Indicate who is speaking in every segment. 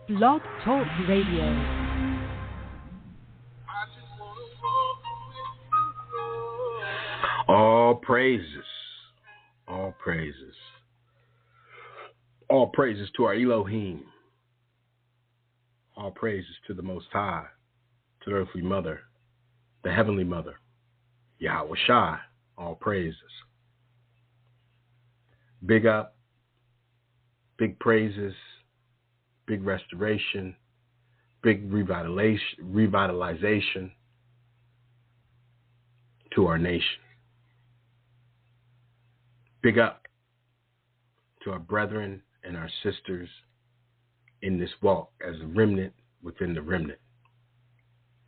Speaker 1: Blog Talk Radio.
Speaker 2: All praises, all praises, all praises to our Elohim, all praises to the Most High, to the earthly mother, the heavenly mother, Yahweh Shai, all praises. Big up, big praises, big restoration, big revitalization to our nation. Big up to our brethren and our sisters in this walk as a remnant within the remnant.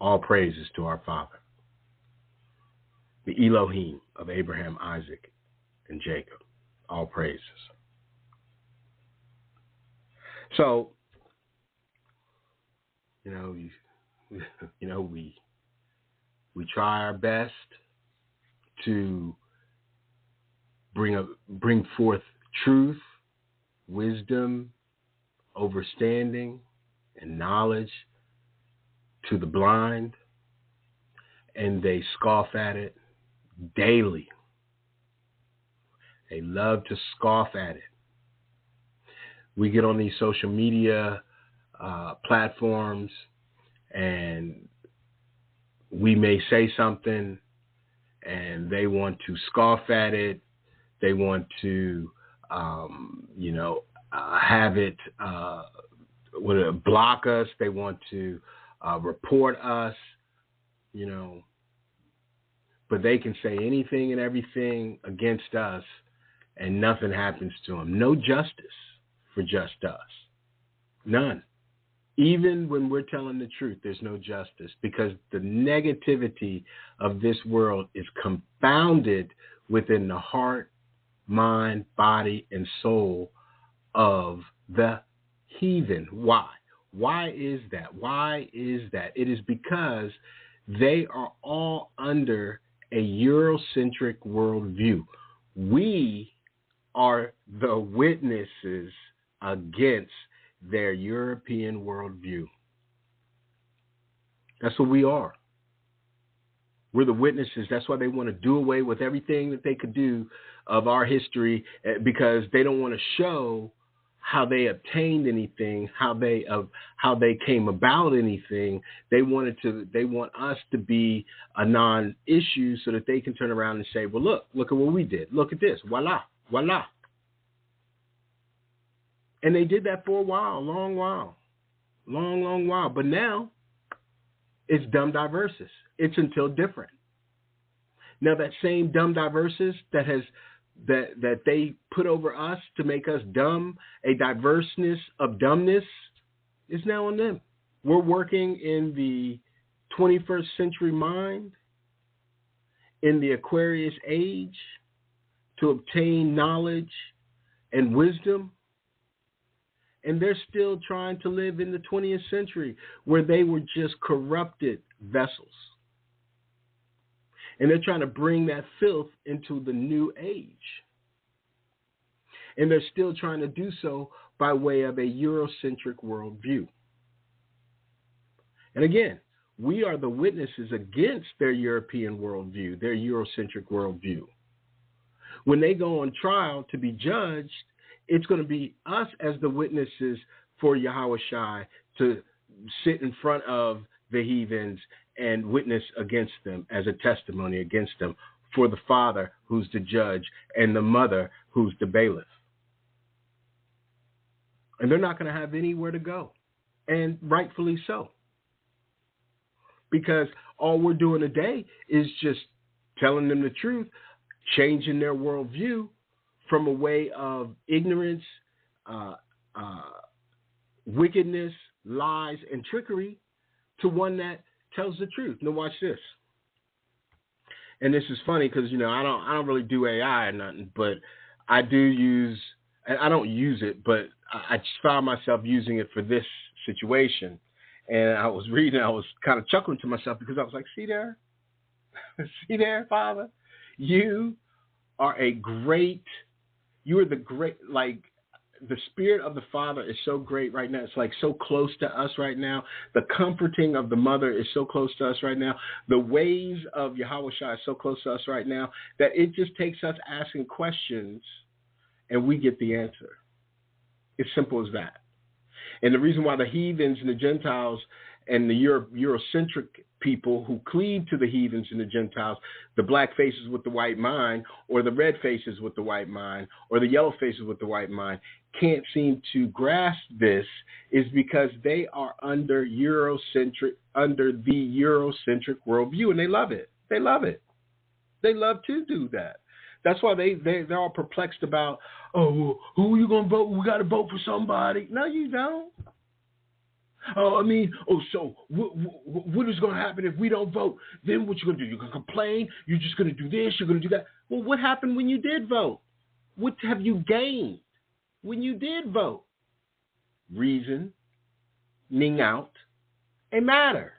Speaker 2: All praises to our Father, the Elohim of Abraham, Isaac, and Jacob. All praises. So, we try our best to bring forth truth, wisdom, understanding, and knowledge to the blind, and they scoff at it daily. They love to scoff at it. We get on these social media platforms, and we may say something, and they want to scoff at it. They want to, have it block us. They want to report us, But they can say anything and everything against us, and nothing happens to them. No justice for just us. None. Even when we're telling the truth, there's no justice, because the negativity of this world is confounded within the heart, mind, body, and soul of the heathen. Why? Why is that? Why is that? It is because they are all under a eurocentric worldview. We are the witnesses against their European worldview. That's what we are. We're the witnesses. That's why they want to do away with everything that they could do of our history, because they don't want to show how they obtained anything, how they came about anything. They want us to be a non-issue so that they can turn around and say, well, look at what we did. Look at this. Voila, voila. And they did that for a while, a long while. But now it's dumb diversus. It's until different. Now that same dumb diversus that they put over us to make us dumb, a diverseness of dumbness, is now on them. We're working in the 21st century mind, in the Aquarius age, to obtain knowledge and wisdom. And they're still trying to live in the 20th century, where they were just corrupted vessels. And they're trying to bring that filth into the new age. And they're still trying to do so by way of a eurocentric worldview. And again, we are the witnesses against their European worldview, their eurocentric worldview. When they go on trial to be judged, it's going to be us as the witnesses for Yahweh Shai to sit in front of the heathens and witness against them as a testimony against them for the father who's the judge and the mother who's the bailiff. And they're not going to have anywhere to go, and rightfully so. Because all we're doing today is just telling them the truth, changing their worldview from a way of ignorance, wickedness, lies, and trickery to one that tells the truth. Now watch this. And this is funny because, I don't really do AI or nothing, but I do use, and I don't use it, but I just found myself using it for this situation. And I was reading, I was kind of chuckling to myself because I was like, see there? See there, Father? You are the great, the spirit of the Father is so great right now. It's like so close to us right now. The comforting of the Mother is so close to us right now. The ways of Yahweh Shai is so close to us right now that it just takes us asking questions and we get the answer. It's simple as that. And the reason why the heathens and the Gentiles and the eurocentric people who cleave to the heathens and the Gentiles, the black faces with the white mind, or the red faces with the white mind, or the yellow faces with the white mind, can't seem to grasp this is because they are under the Eurocentric worldview, and they love it. They love it. They love to do that. That's why they're all perplexed about, oh, who are you going to vote? We got to vote for somebody. No, you don't. So what is going to happen if we don't vote? Then what you going to do? You're going to complain? You're just going to do this? You're going to do that? Well, what happened when you did vote? What have you gained when you did vote? Reasoning out a matter.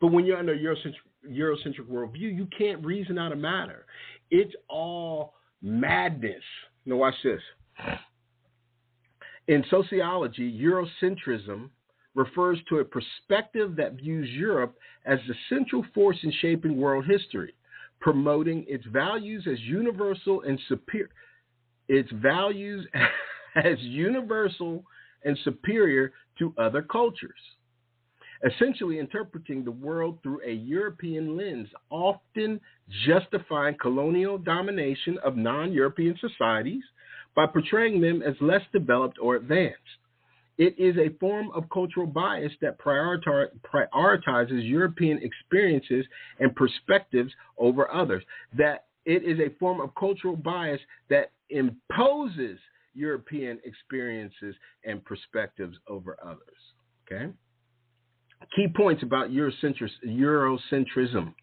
Speaker 2: But when you're under Eurocentric worldview, you can't reason out a matter. It's all madness. Now watch this. In sociology, Eurocentrism refers to a perspective that views Europe as the central force in shaping world history, promoting its values as universal and superior. Its values as universal and superior to other cultures. Essentially interpreting the world through a European lens, often justifying colonial domination of non-European societies by portraying them as less developed or advanced. It is a form of cultural bias that prioritizes European experiences and perspectives over others. That it is a form of cultural bias that imposes European experiences and perspectives over others. Okay? Key points about Eurocentrism.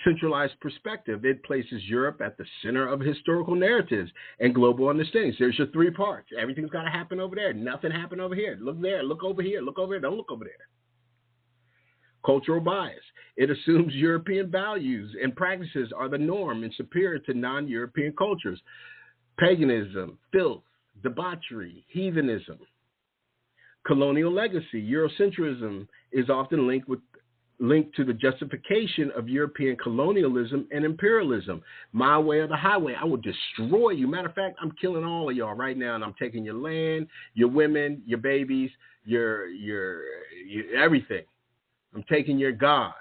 Speaker 2: Centralized perspective. It places Europe at the center of historical narratives and global understandings. There's your three parts. Everything's got to happen over there. Nothing happened over here. Look there. Look over here. Look over here. Don't look over there. Cultural bias. It assumes European values and practices are the norm and superior to non-European cultures. Paganism, filth, debauchery, heathenism. Colonial legacy. Eurocentrism is often linked to the justification of European colonialism and imperialism. My way or the highway. I will destroy you. Matter of fact, I'm killing all of y'all right now, and I'm taking your land, your women, your babies, your everything. I'm taking your God.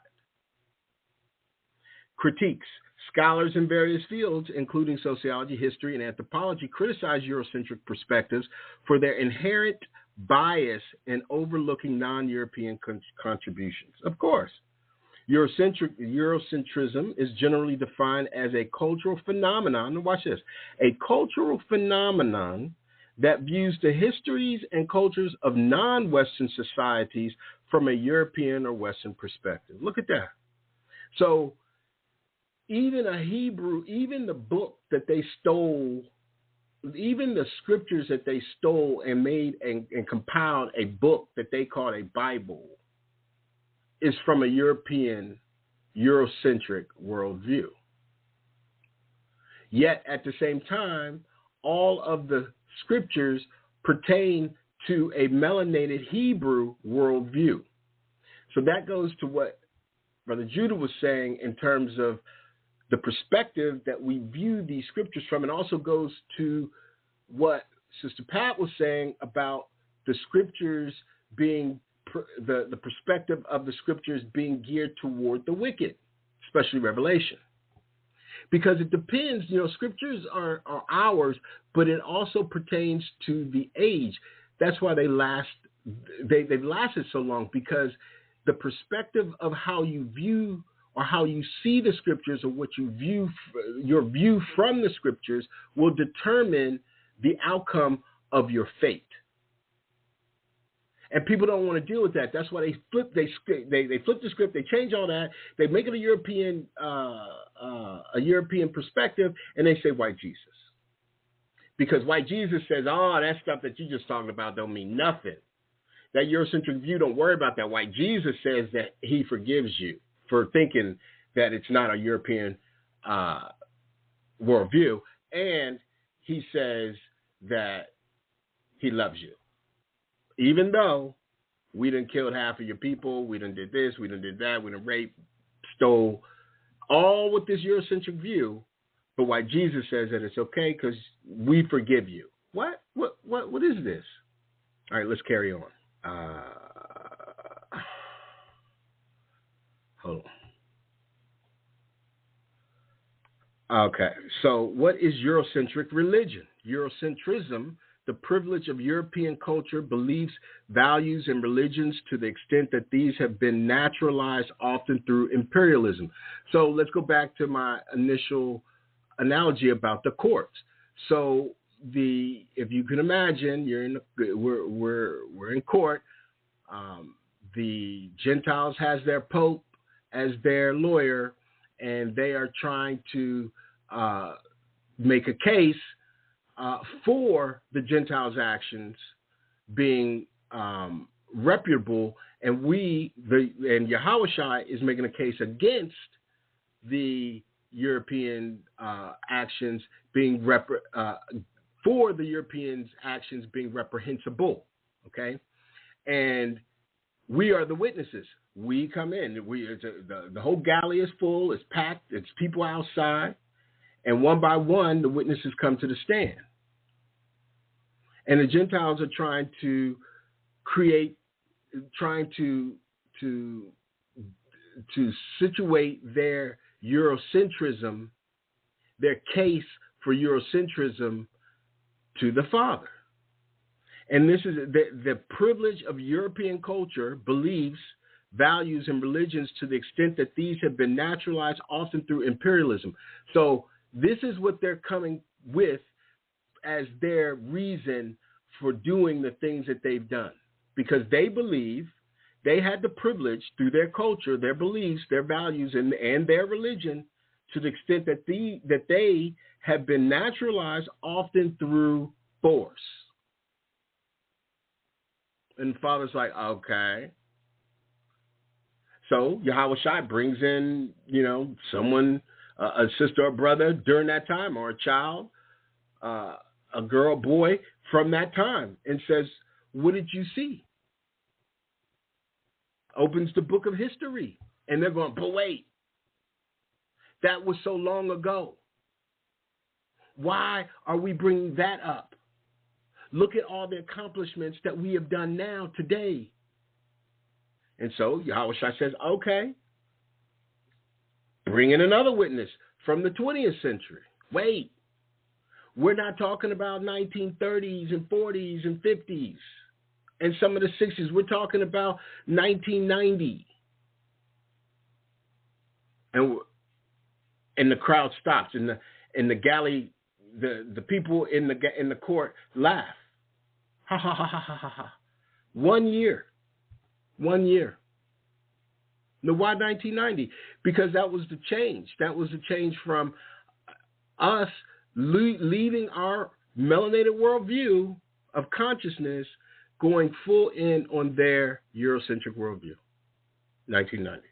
Speaker 2: Critiques. Scholars in various fields, including sociology, history, and anthropology, criticize Eurocentric perspectives for their inherent bias in overlooking non-European contributions. Of course, Eurocentrism is generally defined as a cultural phenomenon. Now watch this. A cultural phenomenon that views the histories and cultures of non-Western societies from a European or Western perspective. Look at that. So even the book that they stole, even the scriptures that they stole and made and compiled a book that they called a Bible is from a European, Eurocentric worldview. Yet at the same time, all of the scriptures pertain to a melanated Hebrew worldview. So that goes to what Brother Judah was saying in terms of the perspective that we view these scriptures from, and also goes to what Sister Pat was saying about the scriptures being, the perspective of the scriptures being geared toward the wicked, especially Revelation. Because it depends, scriptures are ours, but it also pertains to the age. That's why they've lasted so long, because the perspective of how you view or how you see the scriptures, or what you view, your view from the scriptures, will determine the outcome of your fate. And people don't want to deal with that. That's why they flip the script, they change all that, they make it a European perspective, and they say white Jesus. Because white Jesus says, that stuff that you just talking about don't mean nothing. That Eurocentric view, don't worry about that. White Jesus says that he forgives you for thinking that it's not a European worldview. And he says that he loves you. Even though we done killed half of your people, we done did this, we done did that, we done raped, stole, all with this Eurocentric view, but why Jesus says that it's okay because we forgive you. What is this? All right, let's carry on. Hold on. Okay, so what is Eurocentric religion? Eurocentrism, the privilege of European culture, beliefs, values, and religions to the extent that these have been naturalized often through imperialism. So let's go back to my initial analogy about the courts. So if you can imagine, we're in court. The Gentiles has their pope as their lawyer, and they are trying to make a case for the Gentiles' actions being reputable, and Yahushua is making a case against the European actions being for the Europeans' actions being reprehensible. Okay, and we are the witnesses. We come in. The whole galley is full. It's packed. It's people outside, and one by one, the witnesses come to the stand. And the Gentiles are trying to situate their Eurocentrism, their case for Eurocentrism to the Father. And this is the privilege of European culture, beliefs, values, and religions to the extent that these have been naturalized often through imperialism. So this is what they're coming with as their reason for doing the things that they've done, because they believe they had the privilege through their culture, their beliefs, their values, and their religion to the extent that they have been naturalized often through force. And the Father's like, okay. So Yahushua brings in, someone, a sister or brother during that time, or a child, a girl, boy from that time, and says, what did you see? Opens the book of history. And they're going, but wait, that was so long ago. Why are we bringing that up? Look at all the accomplishments that we have done now today. And so Yahushua says, okay, bring in another witness from the 20th century. Wait, we're not talking about 1930s and 40s and 50s and some of the 60s. We're talking about 1990. And the crowd stops, and the galley, the people in the court laugh. Ha ha ha ha ha ha. 1 year. Now, why 1990? Because that was the change. That was the change from us leaving our melanated worldview of consciousness, going full in on their Eurocentric worldview. 1990.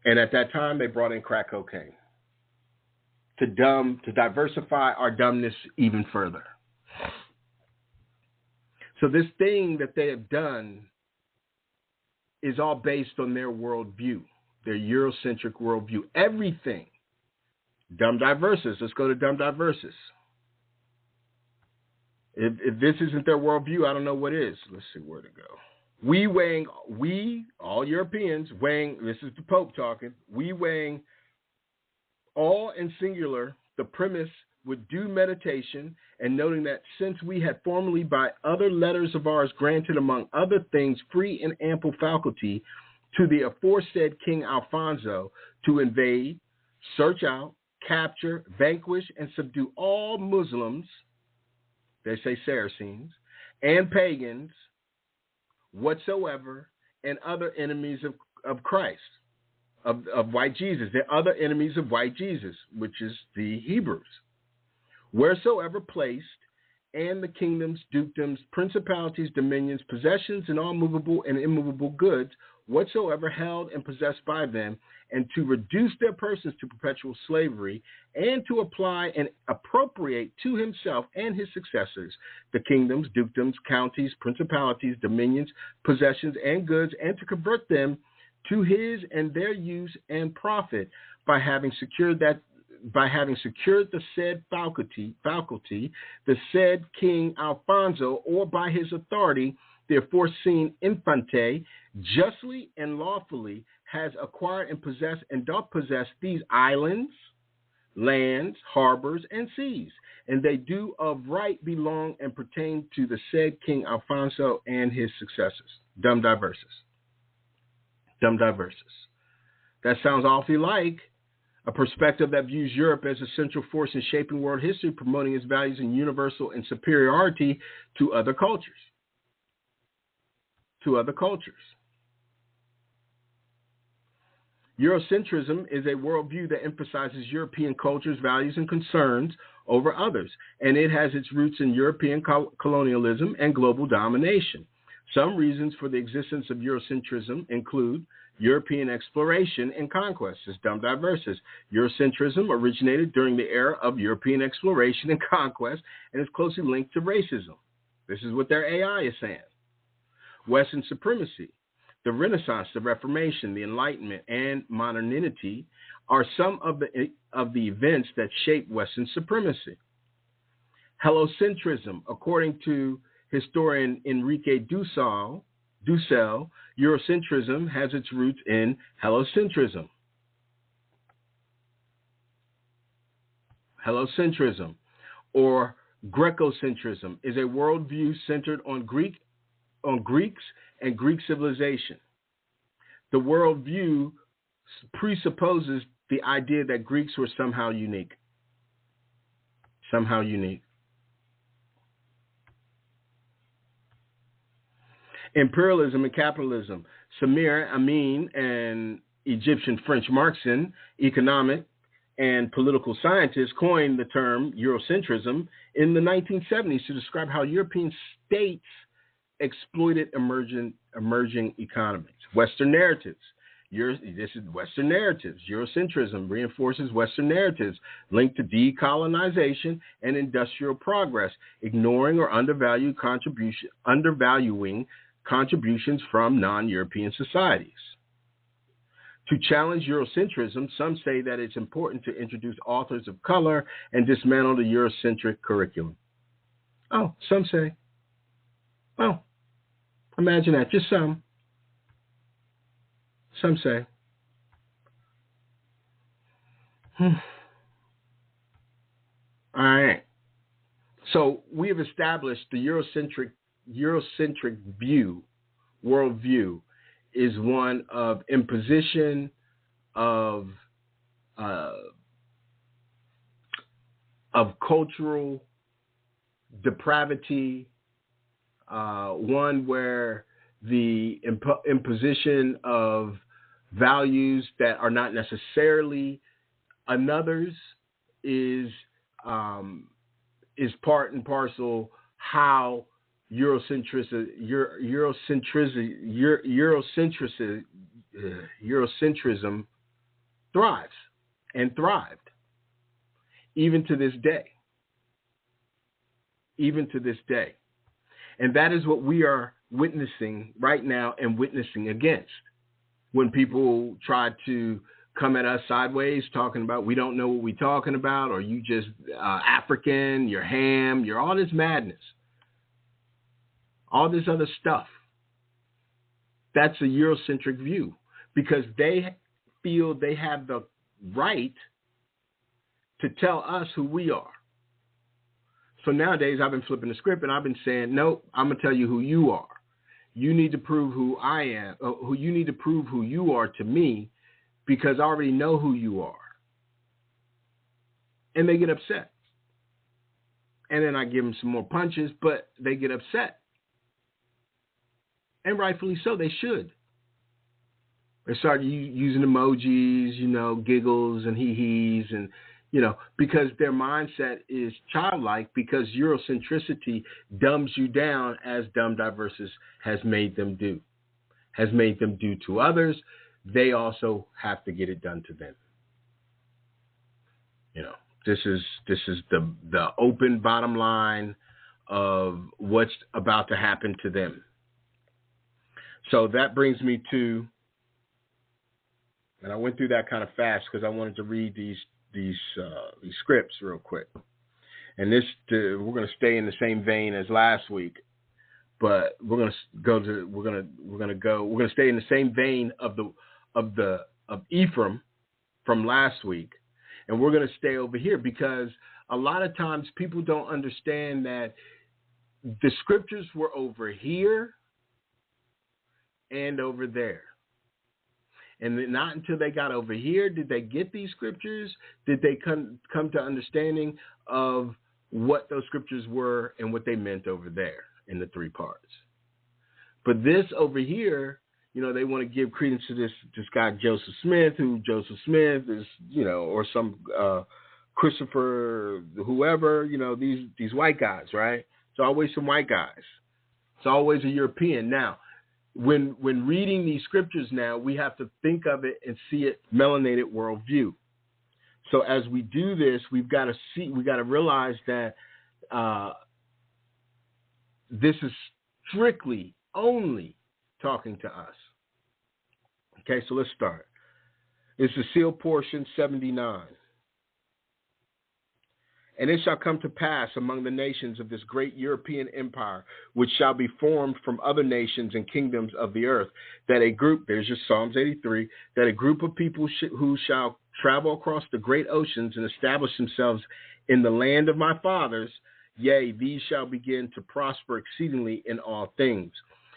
Speaker 2: And at that time, they brought in crack cocaine to diversify our dumbness even further. So this thing that they have done is all based on their worldview, their Eurocentric worldview. Everything. Dumb diverses. Let's go to dumb diverses. If this isn't their worldview, I don't know what is. Let's see where to go. We, all Europeans, weighing, this is the Pope talking, we weighing all and singular the premise with due meditation, and noting that since we had formerly by other letters of ours granted among other things free and ample faculty to the aforesaid King Alfonso to invade, search out, capture, vanquish, and subdue all Muslims, they say Saracens, and pagans whatsoever, and other enemies of Christ, of white Jesus. They're other enemies of white Jesus, which is the Hebrews. Wheresoever placed, and the kingdoms, dukedoms, principalities, dominions, possessions, and all movable and immovable goods, whatsoever held and possessed by them, and to reduce their persons to perpetual slavery, and to apply and appropriate to himself and his successors the kingdoms, dukedoms, counties, principalities, dominions, possessions, and goods, and to convert them to his and their use and profit by having secured the said faculty, the said King Alfonso, or by his authority, the aforeseen infante, justly and lawfully has acquired and possessed and doth possess these islands, lands, harbors, and seas, and they do of right belong and pertain to the said King Alfonso and his successors. Dumb diverses. That sounds awfully like a perspective that views Europe as a central force in shaping world history, promoting its values in universal and superiority to other cultures. Eurocentrism is a worldview that emphasizes European cultures, values, and concerns over others, and it has its roots in European colonialism and global domination. Some reasons for the existence of Eurocentrism include European exploration and conquest. As dumb diverses, Eurocentrism originated during the era of European exploration and conquest and is closely linked to racism. This is what their AI is saying. Western supremacy, the Renaissance, the Reformation, the Enlightenment, and modernity are some of the events that shape Western supremacy. Helocentrism, according to historian Enrique Dussel, Eurocentrism has its roots in helocentrism. Helocentrism, or Grecocentrism, is a worldview centered on Greeks and Greek civilization. The worldview presupposes the idea that Greeks were somehow unique. Imperialism and capitalism. Samir Amin, an Egyptian French Marxian, economic and political scientist, coined the term Eurocentrism in the 1970s to describe how European states exploited emerging economies. Western narratives. This is Western narratives. Eurocentrism reinforces Western narratives linked to decolonization and industrial progress, ignoring or undervaluing contributions from non-European societies. To challenge Eurocentrism, some say that it's important to introduce authors of color and dismantle the Eurocentric curriculum. Oh, some say. Well, imagine that. Just some. Some say. All right. So we have established the Eurocentric worldview is one of imposition, of cultural depravity, one where the imposition of values that are not necessarily another's is part and parcel how Eurocentrism thrives and thrived, even to this day. And that is what we are witnessing right now and witnessing against. When people try to come at us sideways talking about we don't know what we're talking about, or you just African, you're ham, you're all this madness. All this other stuff. That's a Eurocentric view because they feel they have the right to tell us who we are. So nowadays I've been flipping the script and I've been saying, nope, I'm going to tell you who you are. You need to prove who I am, you need to prove who you are to me because I already know who you are. And they get upset. And then I give them some more punches, but they get upset. And rightfully so, they should. They start using emojis, giggles and hee-hees, and, because their mindset is childlike because Eurocentricity dumbs you down as dumb diverses has made them do. has made them do to others, they also have to get it done to them. You know, this is the open bottom line of what's about to happen to them. So that brings me to, and I went through that kind of fast because I wanted to read these scripts real quick. And we're going to stay in the same vein as last week, but we're going to stay in the same vein of Ephraim from last week, and we're going to stay over here because a lot of times people don't understand that the scriptures were over here and over there. And not until they got over here did they get these scriptures, did they come to understanding of what those scriptures were and what they meant over there in the three parts. But this over here, you know, they want to give credence to this guy Joseph Smith, who Joseph Smith is, you know, or some Christopher, whoever, you know, these white guys, right? It's always some white guys. It's always a European. Now, when reading these scriptures now, we have to think of it and see it melanated worldview. So as we do this, we've got to realize that this is strictly only talking to us. Okay, so let's start. It's the sealed portion 79. And it shall come to pass among the nations of this great European empire, which shall be formed from other nations and kingdoms of the earth, that a group, there's your Psalms 83, that a group of people who shall travel across the great oceans and establish themselves in the land of my fathers, yea, these shall begin to prosper exceedingly in all things.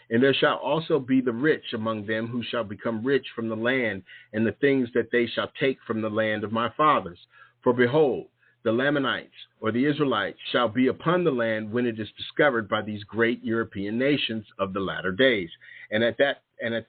Speaker 2: And there shall also be the rich among them who shall become rich from the land and the things that they shall take from the land of my fathers. For behold, the Lamanites or the Israelites shall be upon the land when it is discovered by these great European nations of the latter days. And at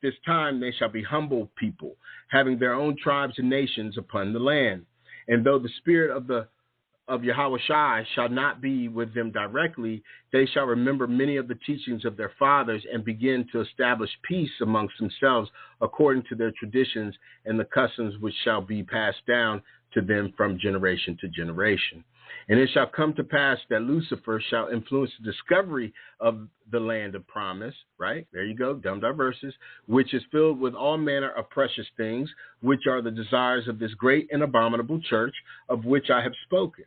Speaker 2: this time they shall be humble people, having their own tribes and nations upon the land. And though the spirit of Yahushua shall not be with them directly, they shall remember many of the teachings of their fathers and begin to establish peace amongst themselves according to their traditions and the customs which shall be passed down to them from generation to generation. And it shall come to pass that Lucifer shall influence the discovery of the land of promise, right? There you go, dumb verses, which is filled with all manner of precious things, which are the desires of this great and abominable church, of which I have spoken.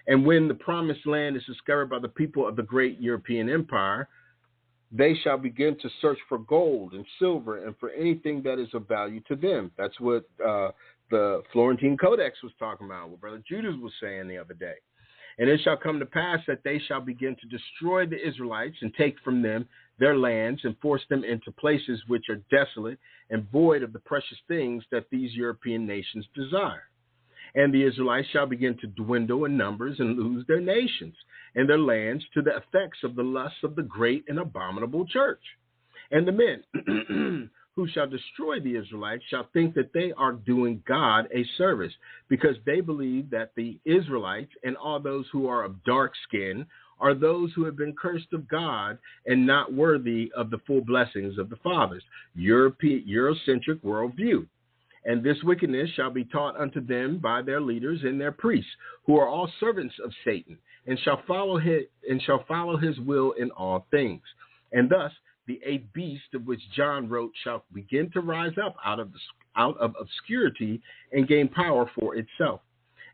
Speaker 2: And when the promised land is discovered by the people of the great European empire, they shall begin to search for gold and silver and for anything that is of value to them. That's what the Florentine Codex was talking about, what Brother Judas was saying the other day. And it shall come to pass that they shall begin to destroy the Israelites and take from them their lands and force them into places which are desolate and void of the precious things that these European nations desire. And the Israelites shall begin to dwindle in numbers and lose their nations and their lands to the effects of the lusts of the great and abominable church. And the men who shall destroy the Israelites shall think that they are doing God a service, because they believe that the Israelites and all those who are of dark skin are those who have been cursed of God and not worthy of the full blessings of the fathers. Eurocentric worldview. And this wickedness shall be taught unto them by their leaders and their priests, who are all servants of Satan, and shall follow his will in all things. And thus the eighth beast of which John wrote shall begin to rise up out of obscurity and gain power for itself.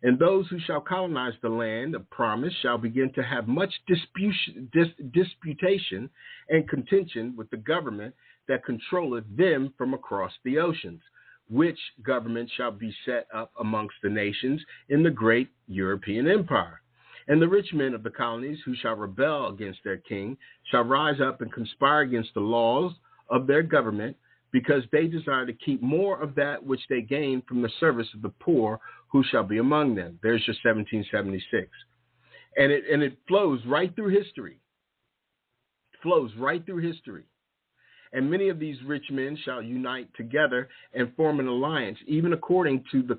Speaker 2: And those who shall colonize the land of promise shall begin to have much disputation and contention with the government that controlleth them from across the oceans, which government shall be set up amongst the nations in the great European empire. And the rich men of the colonies who shall rebel against their king shall rise up and conspire against the laws of their government, because they desire to keep more of that which they gain from the service of the poor who shall be among them. There's your 1776. And it flows right through history. Flows right through history. And many of these rich men shall unite together and form an alliance, even according to the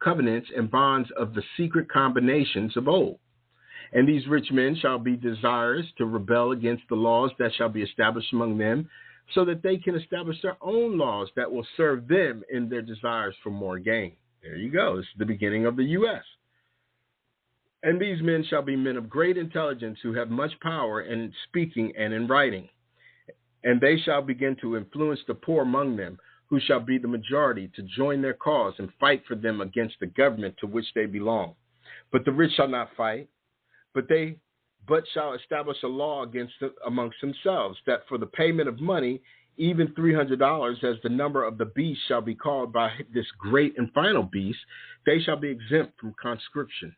Speaker 2: covenants and bonds of the secret combinations of old. And these rich men shall be desirous to rebel against the laws that shall be established among them so that they can establish their own laws that will serve them in their desires for more gain. There you go. This is the beginning of the U.S. And these men shall be men of great intelligence who have much power in speaking and in writing. And they shall begin to influence the poor among them, who shall be the majority, to join their cause and fight for them against the government to which they belong. But the rich shall not fight, but shall establish a law amongst themselves, that for the payment of money, even $300, as the number of the beast shall be called by this great and final beast, they shall be exempt from conscription.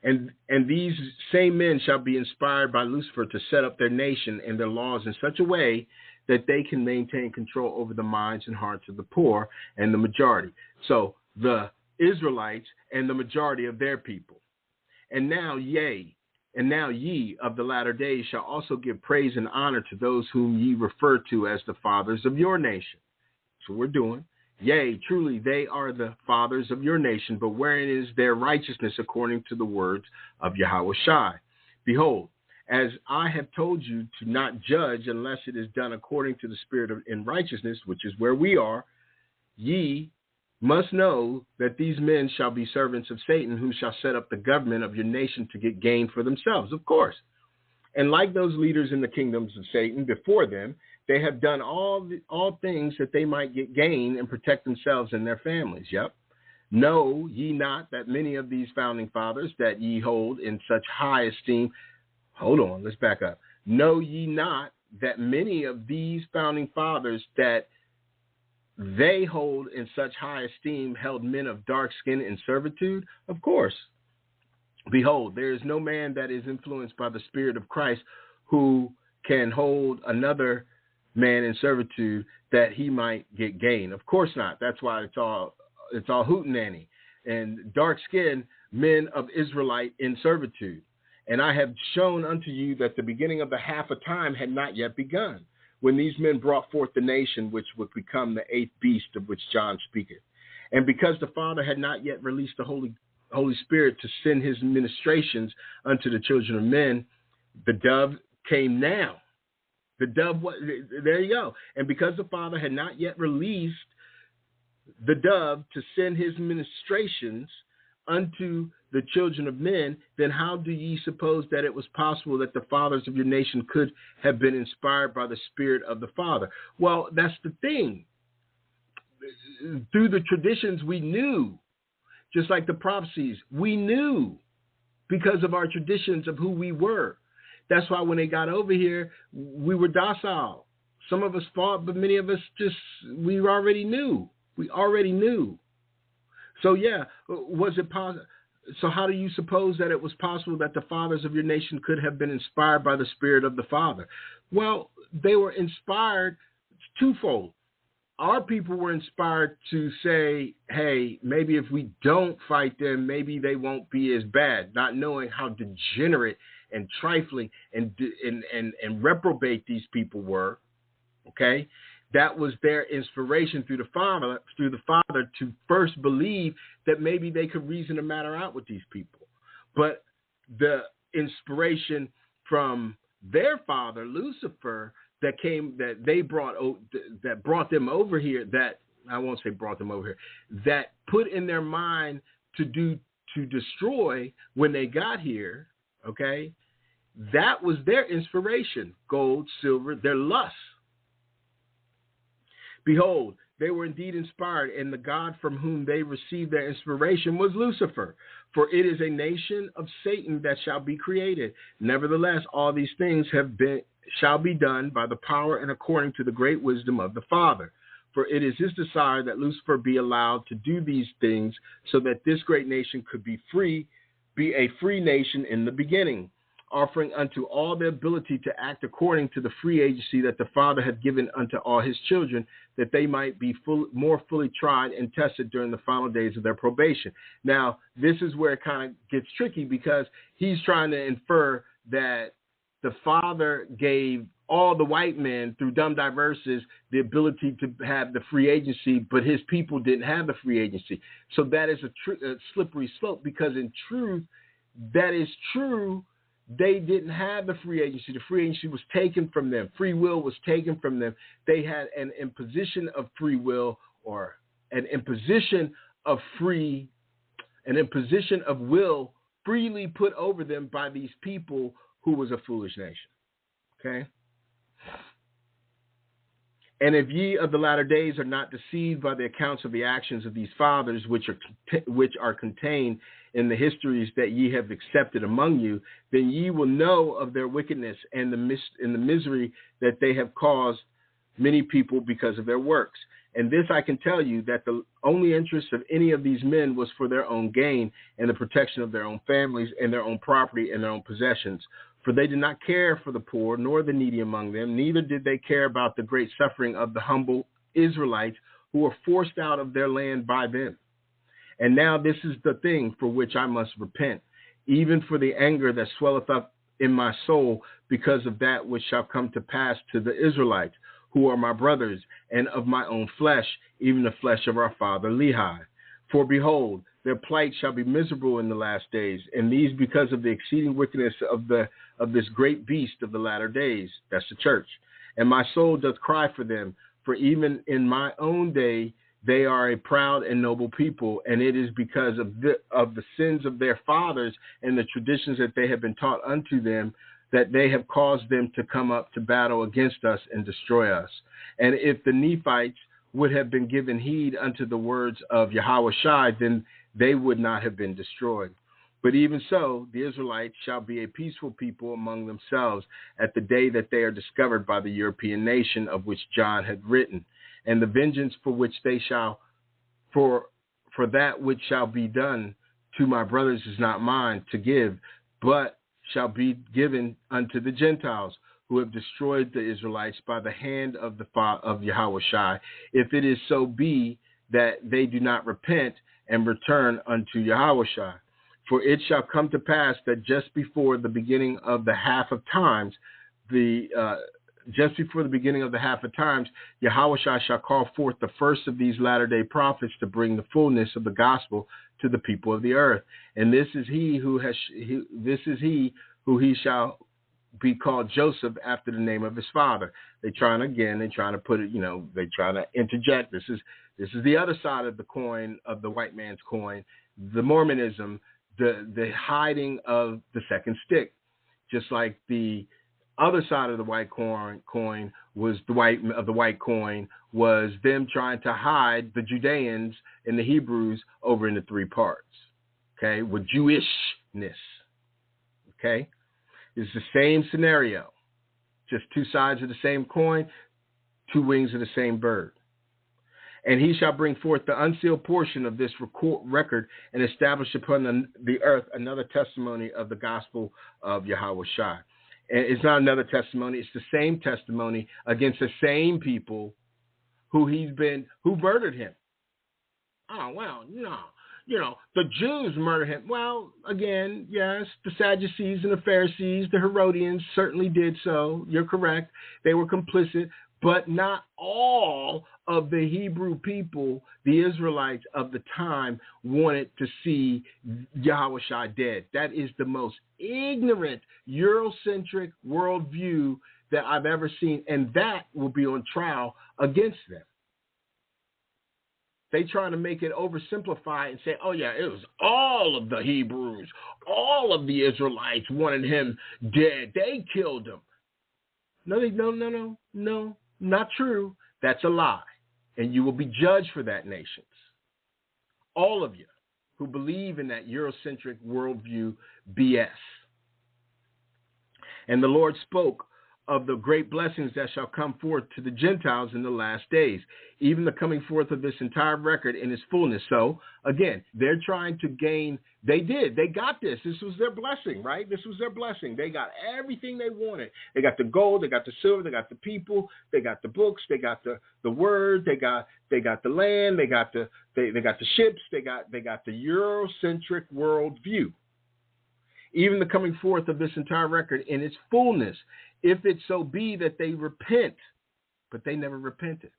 Speaker 2: And these same men shall be inspired by Lucifer to set up their nation and their laws in such a way that they can maintain control over the minds and hearts of the poor and the majority. So the Israelites and the majority of their people. And now ye of the latter days shall also give praise and honor to those whom ye refer to as the fathers of your nation. That's what we're doing. Yea, truly they are the fathers of your nation, but wherein is their righteousness according to the words of Yahweh Shai? Behold, as I have told you to not judge unless it is done according to the spirit in righteousness, which is where we are, ye must know that these men shall be servants of Satan, who shall set up the government of your nation to get gain for themselves, of course. And like those leaders in the kingdoms of Satan before them, they have done all things that they might get gain and protect themselves and their families. Yep. Know ye not that many of these founding fathers that ye hold in such high esteem. Hold on, let's back up. Know ye not that many of these founding fathers that they hold in such high esteem held men of dark skin in servitude? Of course. Behold, there is no man that is influenced by the Spirit of Christ who can hold another man in servitude that he might get gain. Of course not. That's why it's all hootenanny and dark skinned men of Israelite in servitude. And I have shown unto you that the beginning of the half of time had not yet begun, when these men brought forth the nation which would become the eighth beast of which John speaketh. And because the Father had not yet released the Holy Spirit to send his ministrations unto the children of men, the dove came now. The dove, there you go. And because the Father had not yet released the dove to send his ministrations unto the children of men, then how do ye suppose that it was possible that the fathers of your nation could have been inspired by the Spirit of the Father? Well, that's the thing. Through the traditions we knew, just like the prophecies, we knew because of our traditions of who we were. That's why when they got over here, we were docile. Some of us fought, but many of us we already knew. We already knew. So yeah, was it possible? So how do you suppose that it was possible that the fathers of your nation could have been inspired by the Spirit of the Father? Well, they were inspired twofold. Our people were inspired to say, hey, maybe if we don't fight them, maybe they won't be as bad, not knowing how degenerate and trifling and reprobate these people were. Okay? That was their inspiration through the Father to first believe that maybe they could reason the matter out with these people. But the inspiration from their father, Lucifer, that brought them over here, that I won't say brought them over here, that put in their mind to destroy when they got here, okay? That was their inspiration, gold, silver, their lust. Behold, they were indeed inspired, and the God from whom they received their inspiration was Lucifer. For it is a nation of Satan that shall be created. Nevertheless, all these things shall be done by the power and according to the great wisdom of the Father. For it is his desire that Lucifer be allowed to do these things, so that this great nation could be a free nation in the beginning, offering unto all the ability to act according to the free agency that the Father hath given unto all his children, that they might be more fully tried and tested during the final days of their probation. Now, this is where it kind of gets tricky, because he's trying to infer that the Father gave all the white men through dumb diverses the ability to have the free agency, but his people didn't have the free agency. So that is a slippery slope, because in truth, that is true they didn't have the free agency. The free agency was taken from them. Free will was taken from them. They had an imposition of free will, or an imposition of will freely put over them by these people who was a foolish nation. Okay? And if ye of the latter days are not deceived by the accounts of the actions of these fathers, which are contained in the histories that ye have accepted among you, then ye will know of their wickedness and the misery that they have caused many people because of their works. And this I can tell you, that the only interest of any of these men was for their own gain and the protection of their own families and their own property and their own possessions. For they did not care for the poor nor the needy among them, neither did they care about the great suffering of the humble Israelites who were forced out of their land by them. And now this is the thing for which I must repent, even for the anger that swelleth up in my soul, because of that which shall come to pass to the Israelites, who are my brothers, and of my own flesh, even the flesh of our father Lehi. For behold, their plight shall be miserable in the last days, and these because of the exceeding wickedness of this great beast of the latter days. That's the church. And my soul doth cry for them, for even in my own day they are a proud and noble people, and it is because of the sins of their fathers and the traditions that they have been taught unto them, that they have caused them to come up to battle against us and destroy us. And if the Nephites would have been given heed unto the words of Yahushua, then they would not have been destroyed. But even so, the Israelites shall be a peaceful people among themselves at the day that they are discovered by the European nation of which John had written. And the vengeance for which they shall, for that which shall be done to my brothers is not mine to give, but shall be given unto the Gentiles, who have destroyed the Israelites by the hand of Yahushua, if it is so be that they do not repent and return unto Yahushua. For it shall come to pass that just before the beginning of the half of times, Yahushua shall call forth the first of these latter-day prophets to bring the fullness of the gospel to the people of the earth. And this is he who he shall be called Joseph, after the name of his father. They're trying to put it, they're trying to interject. This is the other side of the coin, of the white man's coin, the Mormonism, the hiding of the second stick. Just like the other side of the white coin was the white coin was them trying to hide the Judeans and the Hebrews over into three parts. Okay, with Jewishness. Okay, it's the same scenario, just two sides of the same coin, two wings of the same bird. And he shall bring forth the unsealed portion of this record and establish upon the earth another testimony of the gospel of Yahushua. And it's not another testimony; it's the same testimony against the same people who murdered him. Oh well, no. The Jews murdered him. Well, again, yes, the Sadducees and the Pharisees, the Herodians certainly did so. You're correct. They were complicit, but not all of the Hebrew people, the Israelites of the time, wanted to see Yahushua dead. That is the most ignorant, eurocentric worldview that I've ever seen, and that will be on trial against them. They trying to make it oversimplify and say, oh, yeah, it was all of the Hebrews, all of the Israelites wanted him dead. They killed him. No, not true. That's a lie. And you will be judged for that, nations. All of you who believe in that eurocentric worldview BS. And the Lord spoke of the great blessings that shall come forth to the Gentiles in the last days, even the coming forth of this entire record in its fullness. So, again, they're trying to gain. They got this. This was their blessing, right? This was their blessing. They got everything they wanted. They got the gold, they got the silver, they got the people, they got the books, they got the word, they got the land, they got the ships, they got the eurocentric worldview. Even the coming forth of this entire record in its fullness, if it so be that they repent, but they never repented.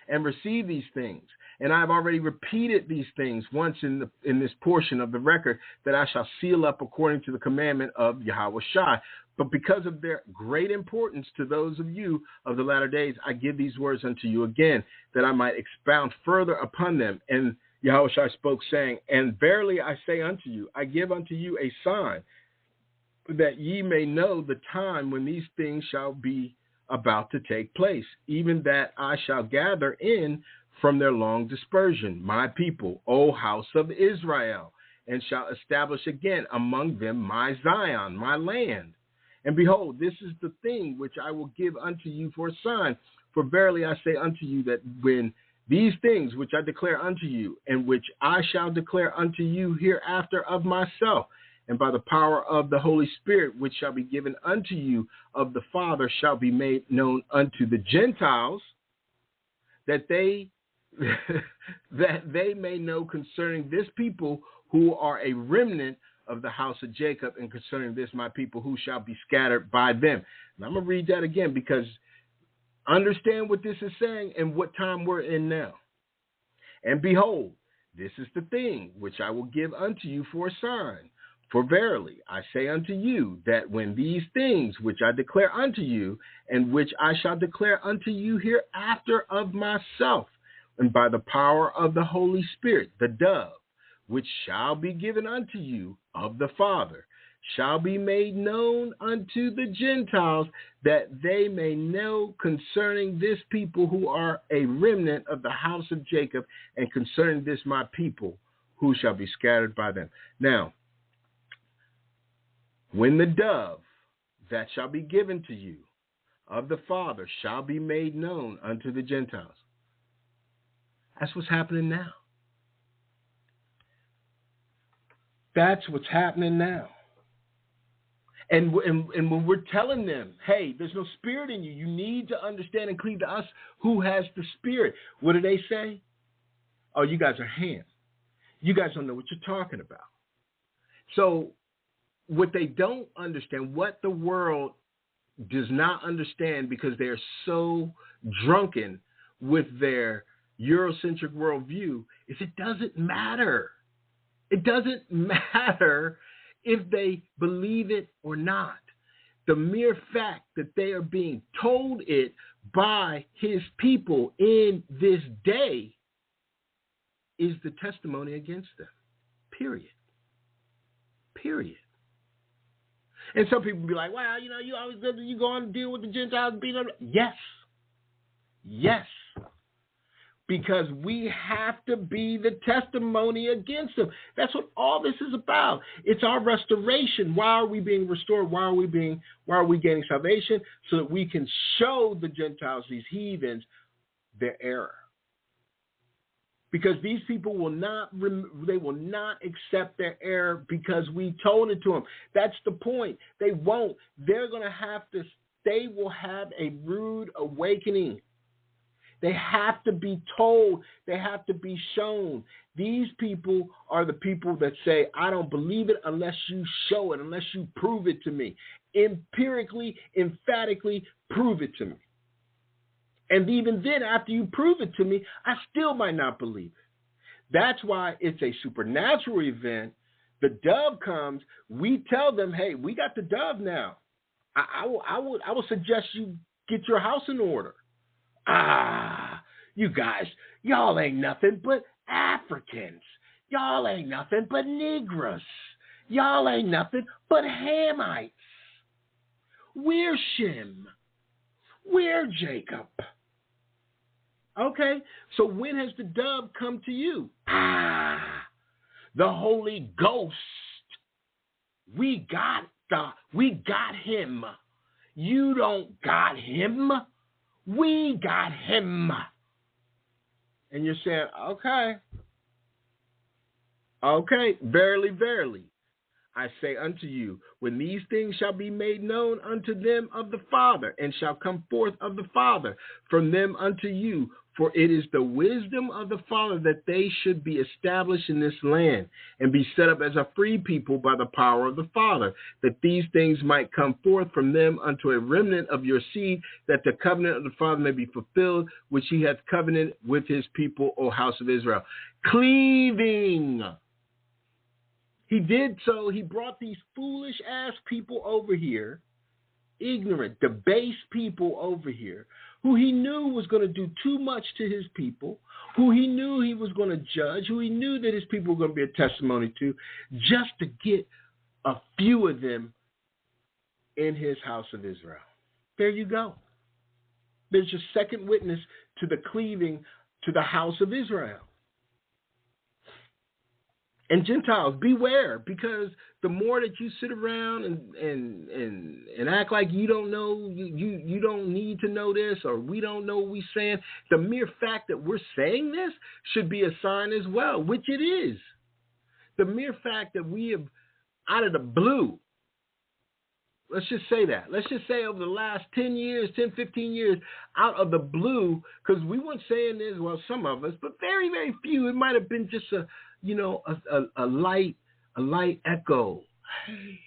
Speaker 2: and receive these things. And I've already repeated these things once in this portion of the record, that I shall seal up according to the commandment of Yahweh Shai. But because of their great importance to those of you of the latter days, I give these words unto you again, that I might expound further upon them. And Yahweh Shai spoke, saying, and verily I say unto you, I give unto you a sign, that ye may know the time when these things shall be about to take place, even that I shall gather in from their long dispersion my people, O house of Israel, and shall establish again among them my Zion, my land. And behold, this is the thing which I will give unto you for a sign. For verily I say unto you, that when these things which I declare unto you, and which I shall declare unto you hereafter of myself, and by the power of the Holy Spirit, which shall be given unto you of the Father, shall be made known unto the Gentiles, that they may know concerning this people who are a remnant of the house of Jacob, and concerning this my people who shall be scattered by them. And I'm going to read that again, because understand what this is saying and what time we're in now. And behold, this is the thing which I will give unto you for a sign. For verily I say unto you, that when these things which I declare unto you, and which I shall declare unto you hereafter of myself, and by the power of the Holy Spirit, the dove, which shall be given unto you of the Father, shall be made known unto the Gentiles, that they may know concerning this people who are a remnant of the house of Jacob, and concerning this my people who shall be scattered by them. Now, when the dove that shall be given to you of the Father shall be made known unto the Gentiles. That's what's happening now. That's what's happening now. And when we're telling them, hey, there's no spirit in you, you need to understand and cleave to us who has the spirit. What do they say? Oh, you guys are hands. You guys don't know what you're talking about. So what they don't understand, what the world does not understand, because they're so drunken with their eurocentric worldview, is it doesn't matter. It doesn't matter if they believe it or not. The mere fact that they are being told it by his people in this day is the testimony against them. Period. Period. And some people be like, well, you always go on to deal with the Gentiles and beat them. Yes. Yes. Because we have to be the testimony against them. That's what all this is about. It's our restoration. Why are we being restored? Why are we gaining salvation? So that we can show the Gentiles, these heathens, their error. Because these people will not accept their error, because we told it to them. That's the point. They won't. They will have a rude awakening. They have to be told. They have to be shown. These people are the people that say, I don't believe it unless you show it, unless you prove it to me. Empirically, emphatically prove it to me. And even then, after you prove it to me, I still might not believe it. That's why it's a supernatural event. The dove comes. We tell them, hey, we got the dove now. I will suggest you get your house in order. You guys, y'all ain't nothing but Africans. Y'all ain't nothing but Negroes. Y'all ain't nothing but Hamites. We're Shem. We're Jacob. Okay, so when has the dove come to you? The Holy Ghost. We got him. You don't got him. We got him. And you're saying, okay, verily, verily, I say unto you, when these things shall be made known unto them of the Father, and shall come forth of the Father from them unto you, For it is the wisdom of the Father that they should be established in this land and be set up as a free people by the power of the Father, that these things might come forth from them unto a remnant of your seed, that the covenant of the Father may be fulfilled, which he hath covenanted with his people, O house of Israel. Cleaving. He did so. He brought these foolish ass people over here, ignorant, debased people over here, who he knew was going to do too much to his people, who he knew he was going to judge, who he knew that his people were going to be a testimony to, just to get a few of them in his house of Israel. There you go. There's your second witness to the cleaving to the house of Israel. And Gentiles, beware, because the more that you sit around and act like you don't know, you don't need to know this, or we don't know what we're saying, the mere fact that we're saying this should be a sign as well, which it is. The mere fact that we have, out of the blue, let's just say that. Let's just say over the last 10 years, 10, 15 years, out of the blue, because we weren't saying this, well, some of us, but very, very few. It might have been just a light echo. Hey,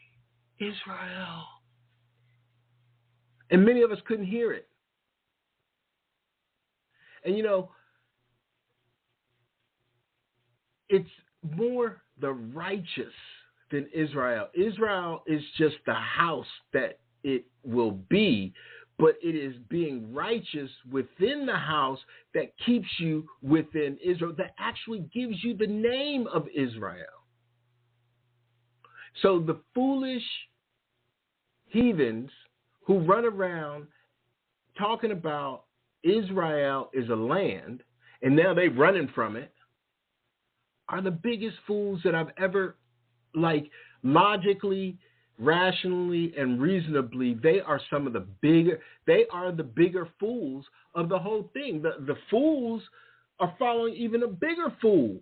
Speaker 2: Israel. And many of us couldn't hear it. And it's more the righteous than Israel. Israel is just the house that it will be, but it is being righteous within the house that keeps you within Israel, that actually gives you the name of Israel. So the foolish heathens who run around talking about Israel is a land, and now they're running from it, are the biggest fools that I've ever, logically, rationally, and reasonably, they are the bigger fools of the whole thing. The fools are following even a bigger fool.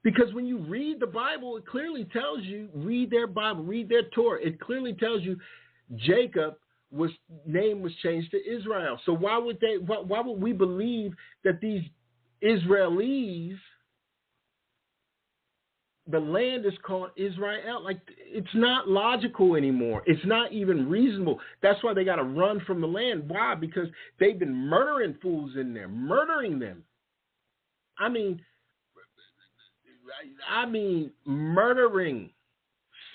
Speaker 2: Because when you read the Bible, it clearly tells you, read their Bible, read their Torah, it clearly tells you Jacob name was changed to Israel. So why would we believe that these Israelis, the land is called Israel? It's not logical anymore. It's not even reasonable. That's why they got to run from the land. Why? Because they've been murdering fools in there, murdering them. I mean, murdering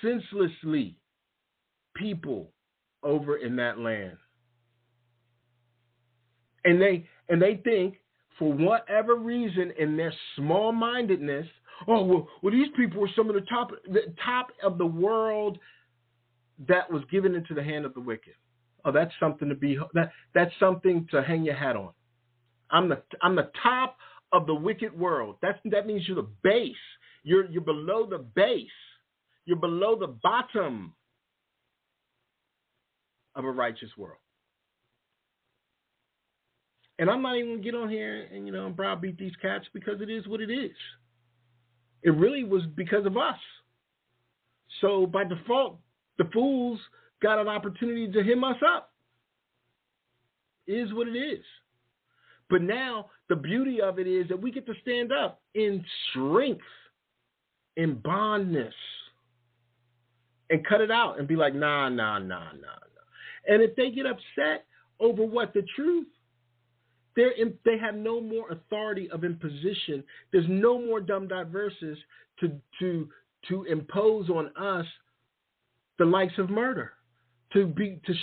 Speaker 2: senselessly people over in that land. And they think, for whatever reason, in their small-mindedness, well, these people were some of the top of the world that was given into the hand of the wicked. Oh, that's something that's something to hang your hat on. I'm the top of the wicked world. That means you're the base. You're below the base. You're below the bottom of a righteous world. And I'm not even going to get on here and browbeat these cats, because it is what it is. It really was because of us. So by default, the fools got an opportunity to hem us up. It is what it is. But now the beauty of it is that we get to stand up in strength, in bondness, and cut it out and be like, nah. And if they get upset over the truth, they have no more authority of imposition. There's no more dumb diverses to impose on us the likes of murder, to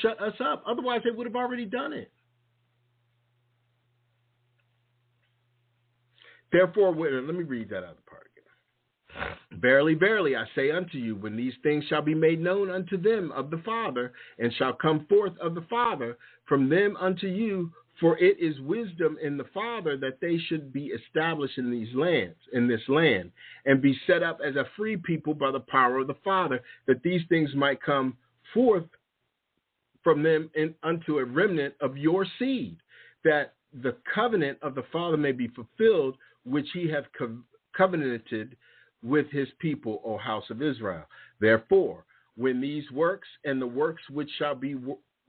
Speaker 2: shut us up. Otherwise, they would have already done it. Therefore, let me read that other part again. Verily, verily, I say unto you, when these things shall be made known unto them of the Father, and shall come forth of the Father from them unto you, for it is wisdom in the Father that they should be established in this land, and be set up as a free people by the power of the Father, that these things might come forth from them unto a remnant of your seed, that the covenant of the Father may be fulfilled, which he hath covenanted with his people, O house of Israel. Therefore, when these works and the works which shall be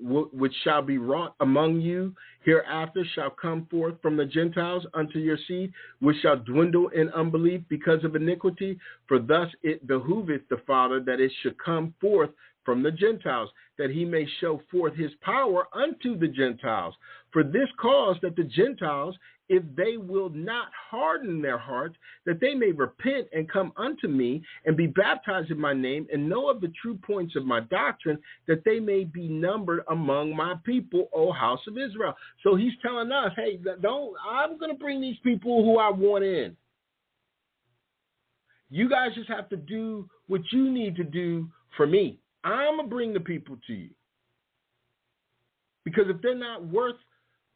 Speaker 2: which shall be wrought among you hereafter shall come forth from the Gentiles unto your seed, which shall dwindle in unbelief because of iniquity. For thus it behooveth the Father that it should come forth from the Gentiles, that he may show forth his power unto the Gentiles. For this cause that the Gentiles, if they will not harden their hearts, that they may repent and come unto me and be baptized in my name and know of the true points of my doctrine, that they may be numbered among my people, O house of Israel. So he's telling us, hey, I'm going to bring these people who I want in. You guys just have to do what you need to do for me. I'm going to bring the people to you. Because if they're not worth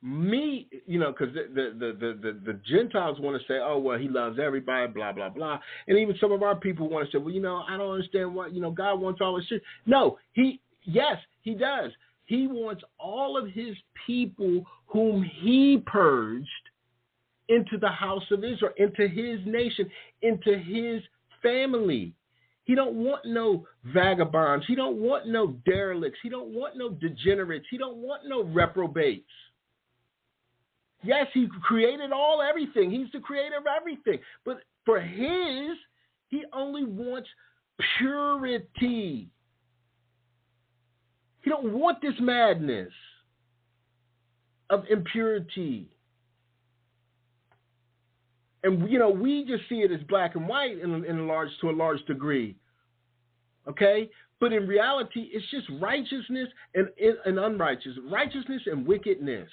Speaker 2: me, because the Gentiles want to say, oh, well, he loves everybody, blah, blah, blah. And even some of our people want to say, well, I don't understand why, God wants all this shit. No, yes, he does. He wants all of his people whom he purged into the house of Israel, into his nation, into his family. He don't want no vagabonds. He don't want no derelicts. He don't want no degenerates. He don't want no reprobates. Yes, he created everything. He's the creator of everything. But for he only wants purity. He don't want this madness of impurity. And, we just see it as black and white to a large degree. Okay? But in reality, it's just righteousness and unrighteousness, righteousness and wickedness.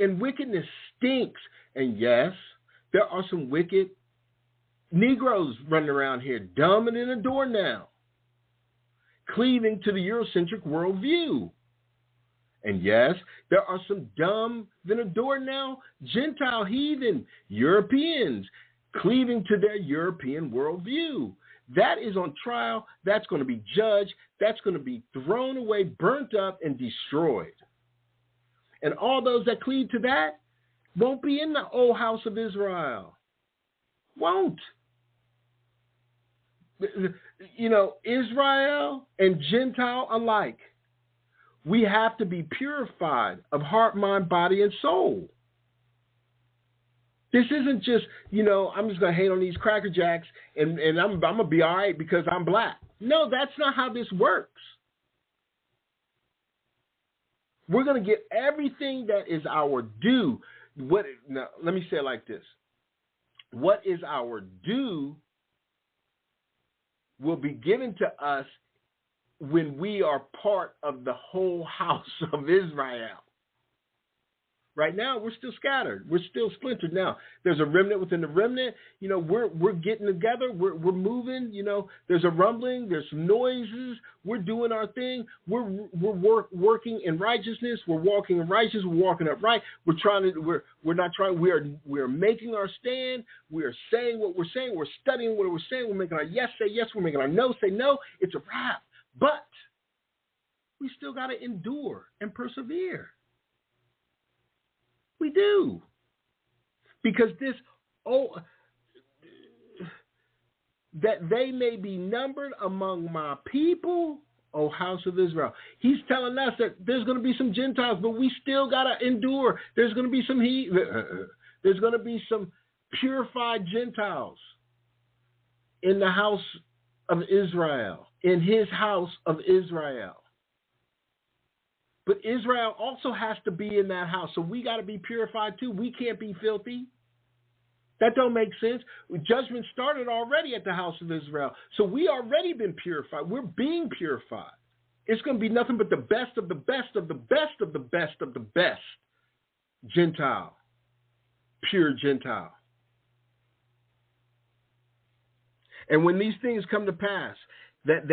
Speaker 2: And wickedness stinks. And yes, there are some wicked Negroes running around here, dumber than a doornail, cleaving to the eurocentric worldview. And yes, there are some dumb than a doornail Gentile heathen Europeans cleaving to their European worldview. That is on trial. That's going to be judged. That's going to be thrown away, burnt up, and destroyed. And all those that cleave to that won't be in the old house of Israel. Won't. Israel and Gentile alike. We have to be purified of heart, mind, body, and soul. This isn't just, I'm just going to hate on these Cracker Jacks and I'm going to be all right because I'm black. No, that's not how this works. We're going to get everything that is our due. Now, let me say it like this. What is our due will be given to us when we are part of the whole house of Israel. Right now, we're still scattered. We're still splintered. Now, there's a remnant within the remnant. We're getting together. We're moving. There's a rumbling. There's some noises. We're doing our thing. We're working in righteousness. We're walking in righteousness. We're walking upright. We're making our stand. We're saying what we're saying. We're studying what we're saying. We're making our yes say yes. We're making our no say no. It's a wrap. But we still got to endure and persevere. We do. Because that they may be numbered among my people, O house of Israel. He's telling us that there's going to be some Gentiles, but we still got to endure. There's going to be there's going to be some purified Gentiles in the house of Israel, in his house of Israel. But Israel also has to be in that house. So we got to be purified too. We can't be filthy. That don't make sense. Judgment started already at the house of Israel. So we already been purified. We're being purified. It's going to be nothing but the best of the best of the best of the best of the best. Gentile. Pure Gentile. And when these things come to pass, that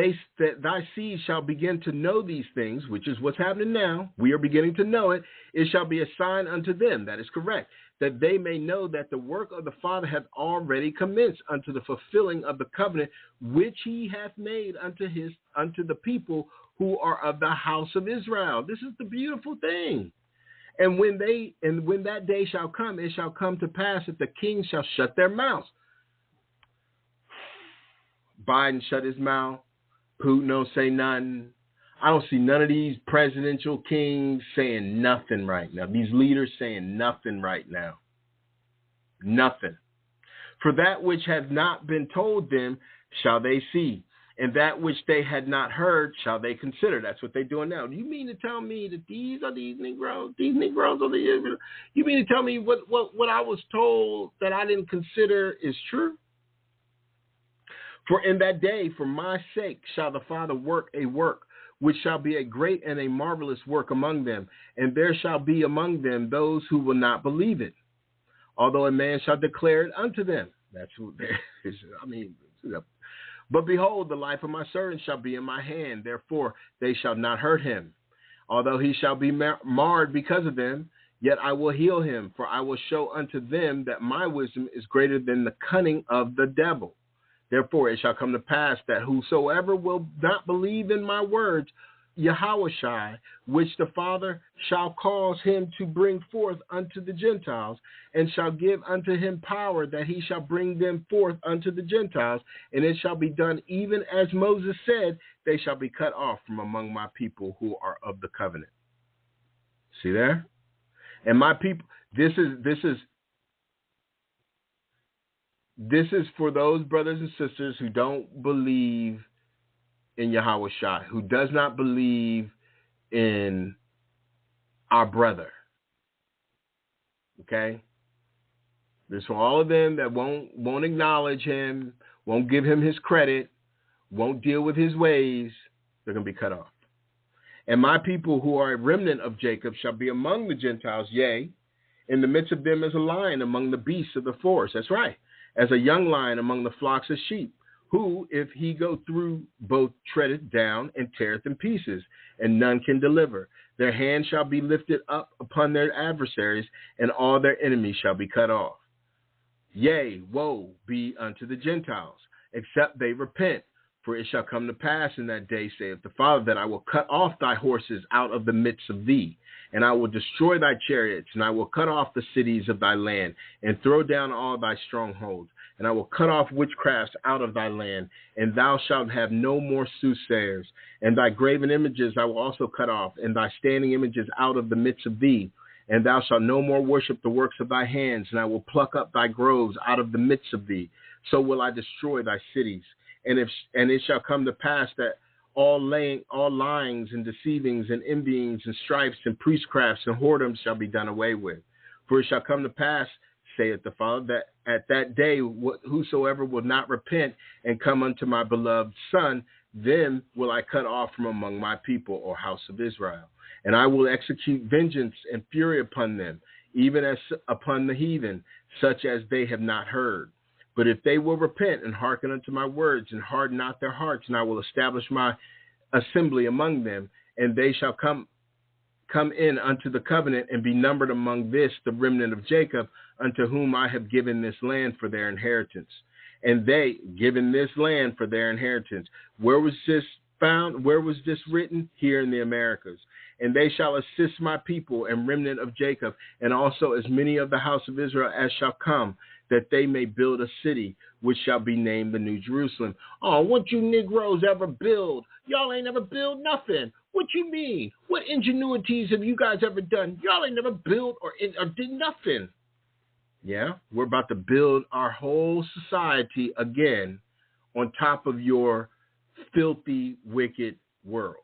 Speaker 2: thy seed shall begin to know these things, which is what's happening now. We are beginning to know it. It shall be a sign unto them. That is correct. That they may know that the work of the Father hath already commenced unto the fulfilling of the covenant which he hath made unto the people who are of the house of Israel. This is the beautiful thing. And when that day shall come, it shall come to pass that the king shall shut their mouths. Biden shut his mouth. Putin don't say nothing. I don't see none of these presidential kings saying nothing right now. These leaders saying nothing right now. Nothing. For that which had not been told them shall they see, and that which they had not heard shall they consider. That's what they're doing now. Do you mean to tell me that these are these Negroes? These Negroes are the Israelites? You mean to tell me what I was told that I didn't consider is true? For in that day, for my sake, shall the Father work a work, which shall be a great and a marvelous work among them, and there shall be among them those who will not believe it, although a man shall declare it unto them. That's what but behold, the life of my servant shall be in my hand, therefore they shall not hurt him. Although he shall be marred because of them, yet I will heal him, for I will show unto them that my wisdom is greater than the cunning of the devil. Therefore it shall come to pass that whosoever will not believe in my words, Yahushua, which the Father shall cause him to bring forth unto the Gentiles, and shall give unto him power that he shall bring them forth unto the Gentiles, and it shall be done even as Moses said, they shall be cut off from among my people who are of the covenant. See there? And my people, this is for those brothers and sisters who don't believe in Yahushua, who does not believe in our brother. Okay? This for all of them that won't acknowledge him, won't give him his credit, won't deal with his ways. They're going to be cut off. And my people who are a remnant of Jacob shall be among the Gentiles, yea, in the midst of them as a lion among the beasts of the forest. That's right. As a young lion among the flocks of sheep, who, if he go through, both treadeth down and teareth in pieces, and none can deliver. Their hand shall be lifted up upon their adversaries, and all their enemies shall be cut off. Yea, woe be unto the Gentiles, except they repent. For it shall come to pass in that day, saith the Father, that I will cut off thy horses out of the midst of thee, and I will destroy thy chariots, and I will cut off the cities of thy land, and throw down all thy strongholds. And I will cut off witchcrafts out of thy land, and thou shalt have no more soothsayers. And thy graven images I will also cut off, and thy standing images out of the midst of thee. And thou shalt no more worship the works of thy hands, and I will pluck up thy groves out of the midst of thee. So will I destroy thy cities. And it shall come to pass that all lyings and deceivings and envyings and strifes and priestcrafts and whoredoms shall be done away with. For it shall come to pass, saith the Father, that at that day whosoever will not repent and come unto my beloved Son, them will I cut off from among my people, or house of Israel. And I will execute vengeance and fury upon them, even as upon the heathen, such as they have not heard. But if they will repent and hearken unto my words, and harden not their hearts, and I will establish my assembly among them, and they shall come in unto the covenant, and be numbered among this, the remnant of Jacob, unto whom I have given this land for their inheritance. And they, given this land for their inheritance. Where was this found? Where was this written? Here in the Americas. And they shall assist my people and remnant of Jacob, and also as many of the house of Israel as shall come, that they may build a city, which shall be named the New Jerusalem. Oh, what you Negroes ever build? Y'all ain't never build nothing. What you mean? What ingenuities have you guys ever done? Y'all ain't never built or did nothing. Yeah, we're about to build our whole society again on top of your filthy, wicked world.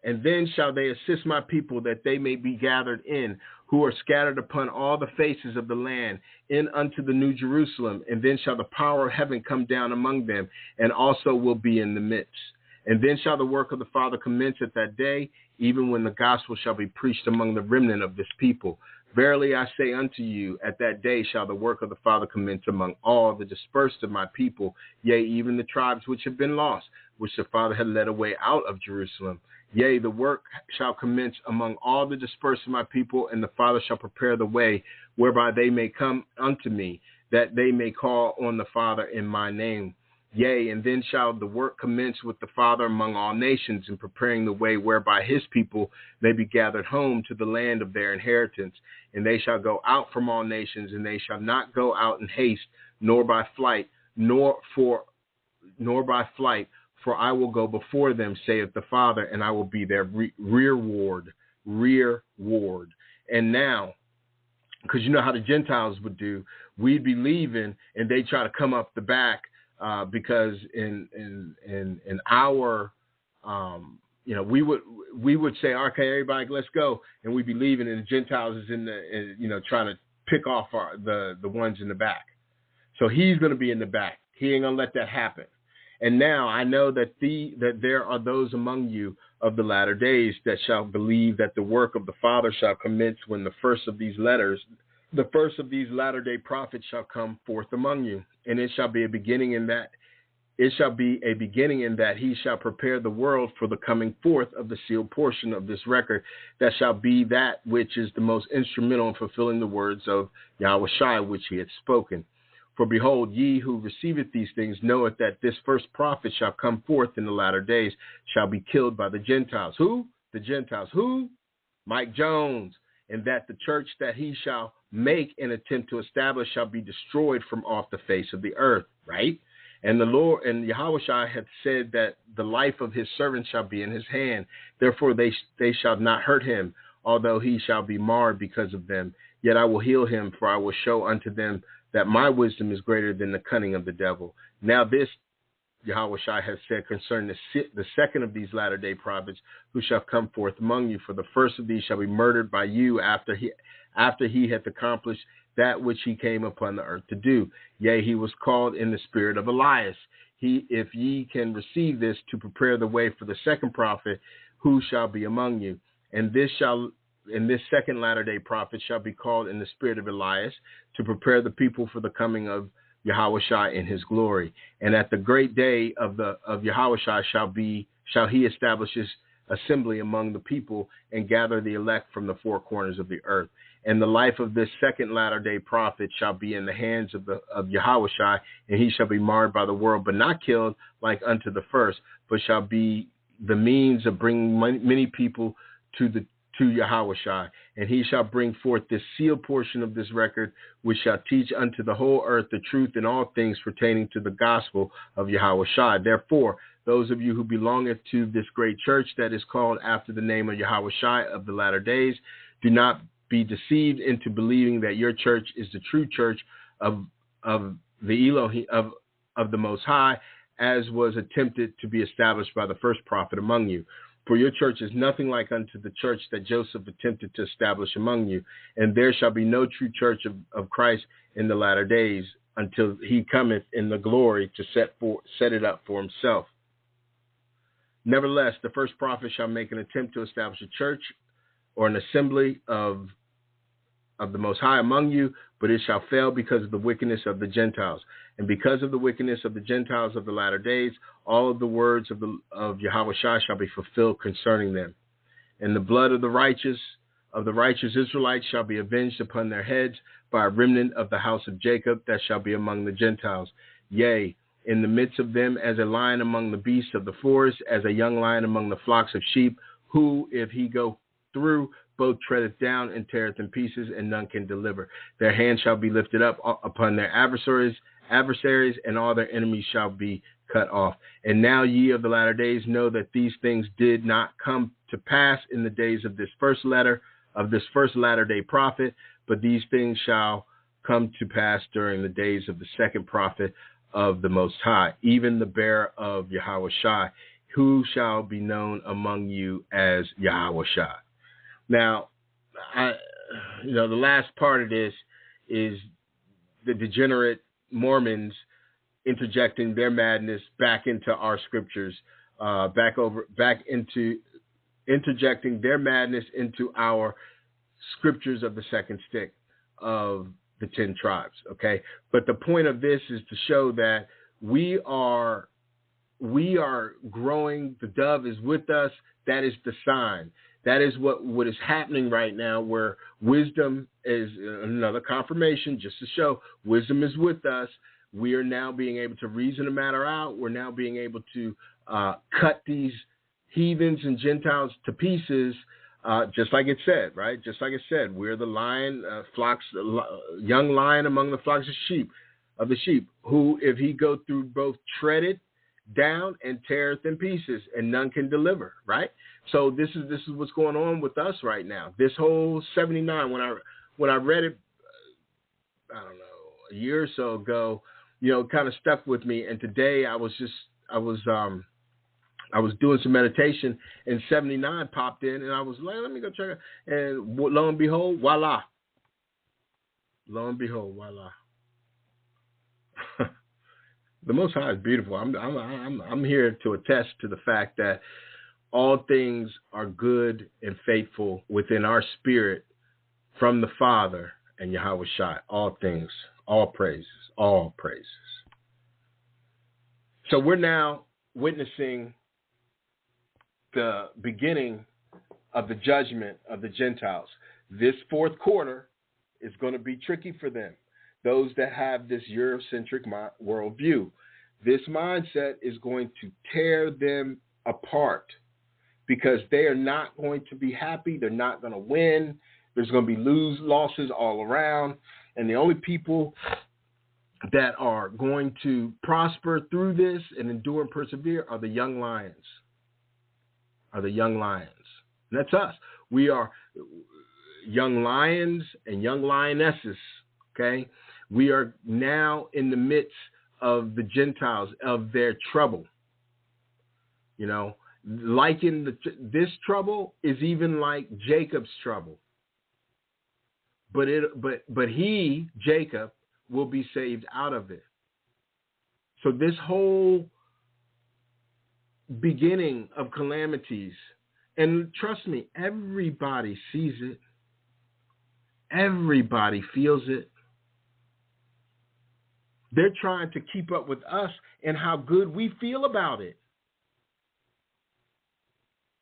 Speaker 2: And then shall they assist my people, that they may be gathered in, who are scattered upon all the faces of the land, in unto the New Jerusalem. And then shall the power of heaven come down among them, and also will be in the midst. And then shall the work of the Father commence at that day, even when the gospel shall be preached among the remnant of this people. Verily I say unto you, at that day shall the work of the Father commence among all the dispersed of my people, yea, even the tribes which have been lost, which the Father had led away out of Jerusalem. Yea, the work shall commence among all the dispersed of my people, and the Father shall prepare the way whereby they may come unto me, that they may call on the Father in my name. Yea, and then shall the work commence with the Father among all nations, in preparing the way whereby his people may be gathered home to the land of their inheritance. And they shall go out from all nations, and they shall not go out in haste, nor by flight, for I will go before them, saith the Father, and I will be their rear ward. And now, because you know how the Gentiles would do, we'd be leaving and they try to come up the back because in our we would say, okay, everybody, let's go, and we'd be leaving, and the Gentiles is trying to pick off the ones in the back. So he's going to be in the back. He ain't going to let that happen. And now I know that there are those among you of the latter days that shall believe that the work of the Father shall commence when the first of these latter day prophets shall come forth among you. And it shall be a beginning in that he shall prepare the world for the coming forth of the sealed portion of this record, that shall be that which is the most instrumental in fulfilling the words of Yahushua which he had spoken. For behold, ye who receiveth these things knoweth that this first prophet shall come forth in the latter days, shall be killed by the Gentiles. Who? The Gentiles. Who? Mike Jones. And that the church that he shall make an attempt to establish shall be destroyed from off the face of the earth. Right? And the Lord and Yahushua hath said that the life of his servant shall be in his hand. Therefore they shall not hurt him, although he shall be marred because of them. Yet I will heal him, for I will show unto them that my wisdom is greater than the cunning of the devil. Now this Yahushua has said concerning the second of these latter day prophets, who shall come forth among you. For the first of these shall be murdered by you after he hath accomplished that which he came upon the earth to do. Yea, he was called in the spirit of Elias. If ye can receive this, to prepare the way for the second prophet, who shall be among you. And this second latter day prophet shall be called in the spirit of Elias, to prepare the people for the coming of Yahushua in his glory. And at the great day of Yahushua shall he establish his assembly among the people, and gather the elect from the four corners of the earth. And the life of this second latter day prophet shall be in the hands of Yahushua, and he shall be marred by the world, but not killed like unto the first, but shall be the means of bringing many people to Yahushua. And he shall bring forth this sealed portion of this record, which shall teach unto the whole earth the truth in all things pertaining to the gospel of Yahushua. Therefore, those of you who belongeth to this great church that is called after the name of Yahushua of the latter days, do not be deceived into believing that your church is the true church of the Elohim of the Most High, as was attempted to be established by the first prophet among you. For your church is nothing like unto the church that Joseph attempted to establish among you. And there shall be no true church of Christ in the latter days, until he cometh in the glory to set it up for himself. Nevertheless, the first prophet shall make an attempt to establish a church or an assembly of the Most High among you, but it shall fail because of the wickedness of the Gentiles. And because of the wickedness of the Gentiles of the latter days, all of the words of Yahushua shall be fulfilled concerning them. And the blood of the righteous Israelites shall be avenged upon their heads by a remnant of the house of Jacob that shall be among the Gentiles. Yea, in the midst of them as a lion among the beasts of the forest, as a young lion among the flocks of sheep, who, if he go through, both treadeth down and teareth in pieces, and none can deliver. Their hand shall be lifted up upon their adversaries, and all their enemies shall be cut off. And now ye of the latter days know that these things did not come to pass in the days of this first latter day prophet, but these things shall come to pass during the days of the second prophet of the Most High, even the bearer of Yahushua, who shall be known among you as Yahushua. Now, the last part of this is the degenerate Mormons interjecting their madness back into our scriptures, interjecting their madness into our scriptures of the second stick of the 10 tribes. Okay. But the point of this is to show that we are growing. The dove is with us. That is the sign. That is what is happening right now, where wisdom is another confirmation, just to show wisdom is with us. We are now being able to reason the matter out. We're now being able to cut these heathens and Gentiles to pieces, just like it said, right? Just like it said, we're the lion, young lion among the flocks of the sheep, who, if he go through, both tread it down and teareth in pieces, and none can deliver, right? So this is what's going on with us right now. This whole 79, when I read it, I don't know, a year or so ago, kind of stuck with me. And today I was doing some meditation, and 79 popped in, and I was like, let me go check it. And lo and behold, voila. Lo and behold, voila. The Most High is beautiful. I'm here to attest to the fact that all things are good and faithful within our spirit from the Father and Yahweh Shai. All things, all praises, all praises. So we're now witnessing the beginning of the judgment of the Gentiles. This fourth quarter is going to be tricky for them. Those that have this eurocentric worldview. This mindset is going to tear them apart because they are not going to be happy. They're not going to win. There's going to be losses all around. And the only people that are going to prosper through this and endure and persevere are the young lions. And that's us. We are young lions and young lionesses, okay? We are now in the midst of the Gentiles, of their trouble. This trouble is even like Jacob's trouble. But he, Jacob, will be saved out of it. So this whole beginning of calamities, and trust me, everybody sees it. Everybody feels it. They're trying to keep up with us and how good we feel about it.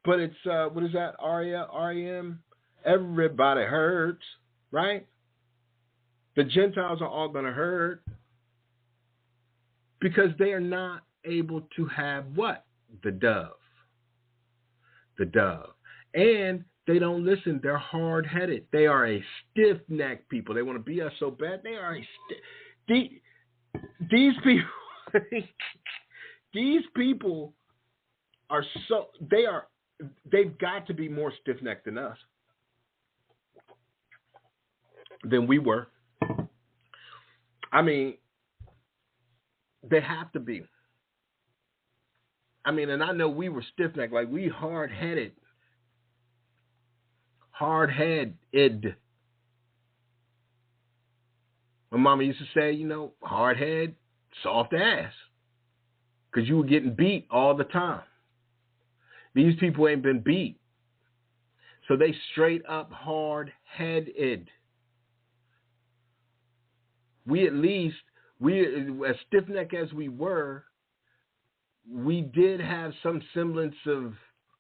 Speaker 2: But it's, what is that, REM? Everybody hurts, right? The Gentiles are all going to hurt because they are not able to have what? The dove. And they don't listen. They're hard-headed. They are a stiff-necked people. They want to be us so bad. They are these people are they've got to be more stiff-necked than we were. I mean, they have to be. I mean, and I know we were stiff-necked, like we hard-headed. My mama used to say, hard head, soft ass, because you were getting beat all the time. These people ain't been beat. So they straight up hard-headed. We as stiff-necked as we were, we did have some semblance of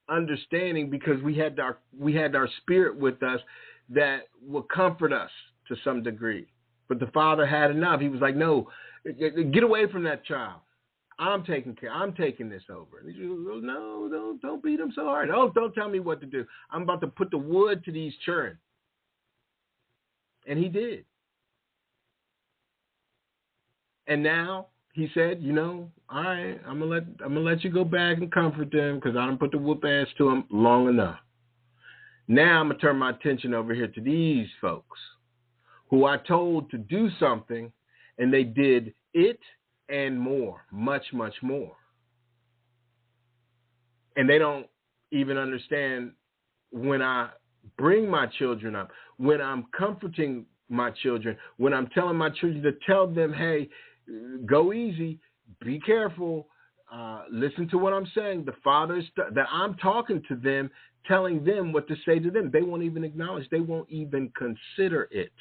Speaker 2: understanding because we had our spirit with us that would comfort us to some degree. But the Father had enough. He was like, no, get away from that child. I'm taking this over. And he goes, no, don't beat him so hard. Oh, don't tell me what to do. I'm about to put the wood to these children. And he did. And now he said, all right, I'm gonna let you go back and comfort them because I done put the whoop ass to them long enough. Now I'm gonna turn my attention over here to these folks who I told to do something, and they did it and more, much, much more. And they don't even understand when I bring my children up, when I'm comforting my children, when I'm telling my children to tell them, hey, go easy, be careful, listen to what I'm saying. The Father that I'm talking to them, telling them what to say to them. They won't even acknowledge. They won't even consider it.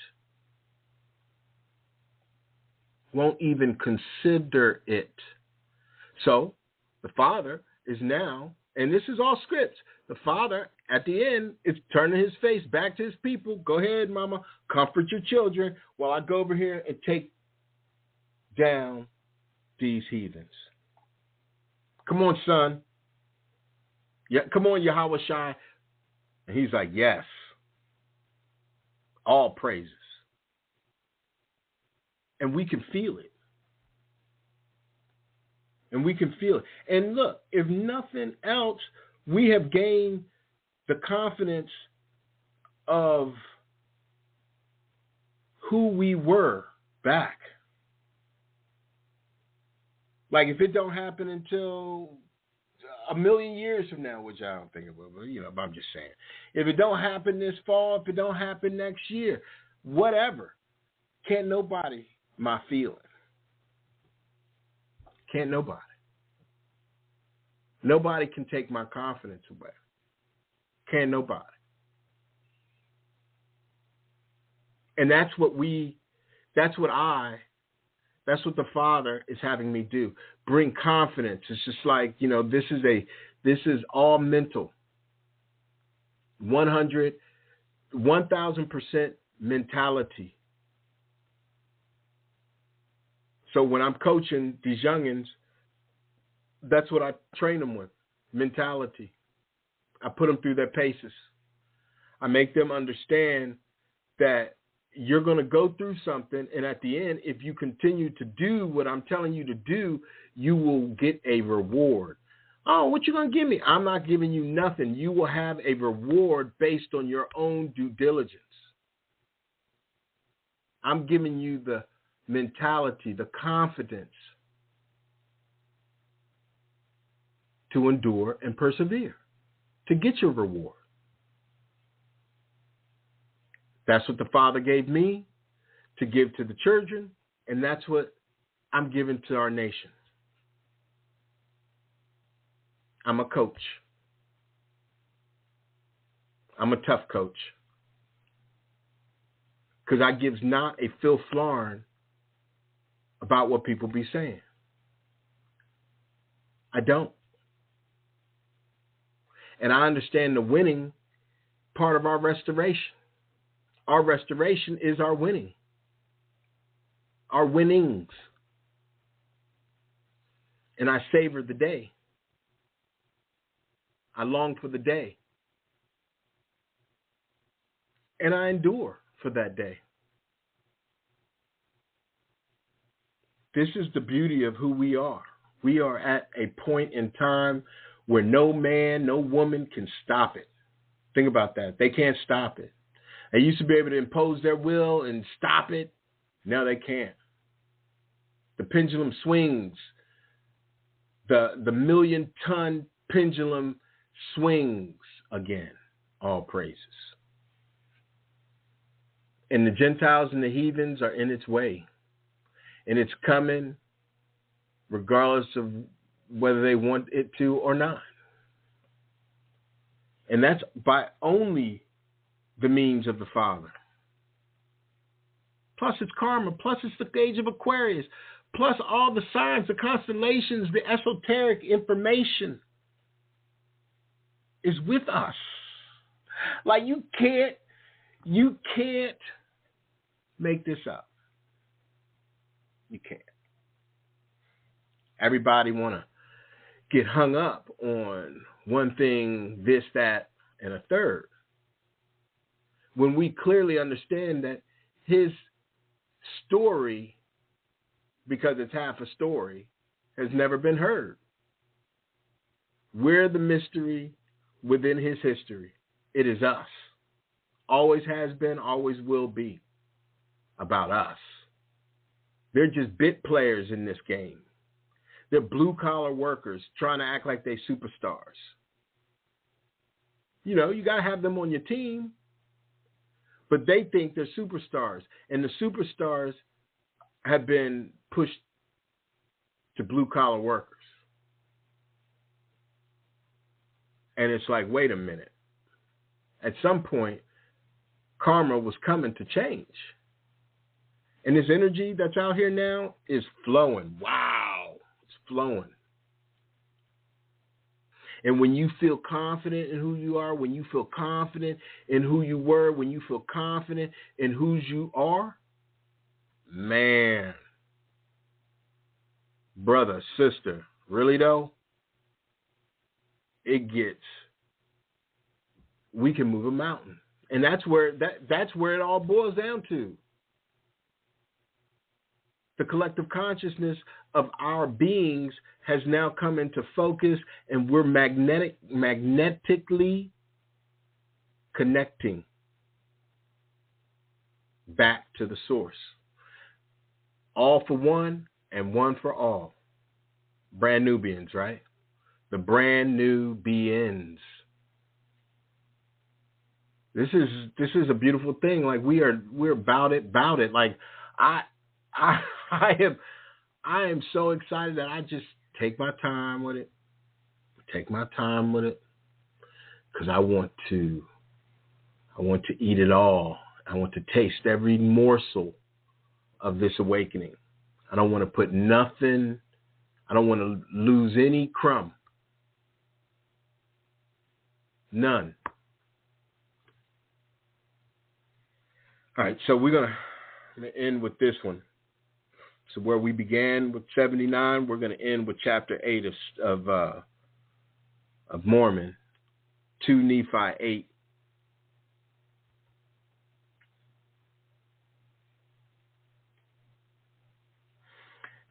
Speaker 2: So the Father is now, and this is all scripts, the Father at the end is turning his face back to his people. Go ahead, mama, comfort your children while I go over here and take down these heathens. Come on, son. Yeah, come on, Yahweh Shai. And he's like, yes. All praises. And we can feel it. And we can feel it. And look, if nothing else, we have gained the confidence of who we were back. Like if it don't happen until a million years from now, which I don't think it will, but but I'm just saying. If it don't happen this fall, if it don't happen next year, whatever. Can't nobody my feeling. Can't nobody. Nobody can take my confidence away. Can't nobody. And that's what the Father is having me do. Bring confidence. It's just like, this is all mental. 1,000% mentality. So when I'm coaching these youngins, that's what I train them with, mentality. I put them through their paces. I make them understand that you're going to go through something, and at the end, if you continue to do what I'm telling you to do, you will get a reward. Oh, what you going to give me? I'm not giving you nothing. You will have a reward based on your own due diligence. I'm giving you the mentality, the confidence to endure and persevere, to get your reward. That's what the Father gave me to give to the children, and that's what I'm giving to our nation. I'm a coach. I'm a tough coach. Because I gives not a filth flarn about what people be saying. I don't. And I understand the winning part of our restoration. Our restoration is our winning. Our winnings. And I savor the day. I long for the day. And I endure for that day. This is the beauty of who we are. We are at a point in time where no man, no woman can stop it. Think about that. They can't stop it. They used to be able to impose their will and stop it. Now they can't. The pendulum swings. The 1,000,000-ton pendulum swings again. All praises. And the Gentiles and the heathens are in its way. And it's coming regardless of whether they want it to or not. And that's by only the means of the Father. Plus it's karma. Plus it's the age of Aquarius. Plus all the signs, the constellations, the esoteric information is with us. Like you can't make this up. You can't. Everybody want to get hung up on one thing, this, that, and a third. When we clearly understand that his story, because it's half a story, has never been heard. We're the mystery within his history. It is us. Always has been, always will be about us. They're just bit players in this game. They're blue-collar workers trying to act like they're superstars. You got to have them on your team. But they think they're superstars. And the superstars have been pushed to blue-collar workers. And it's like, wait a minute. At some point, karma was coming to change. And this energy that's out here now is flowing. Wow. It's flowing. And when you feel confident in who you are, when you feel confident in who you were, when you feel confident in whose you are, man, brother, sister, really though, we can move a mountain. And that's where it all boils down to. The collective consciousness of our beings has now come into focus, and we're magnetically connecting back to the source. All for one and one for all. Brand new beings, right? The brand new beings. This is a beautiful thing. Like we're about it. Like I am so excited that I just take my time with it. Because I want to eat it all. I want to taste every morsel of this awakening. I don't want to put nothing, I don't want to lose any crumb. None. All right, so we're going to end with this one. So where we began with 79, we're going to end with chapter 8 of Mormon, 2 Nephi 8.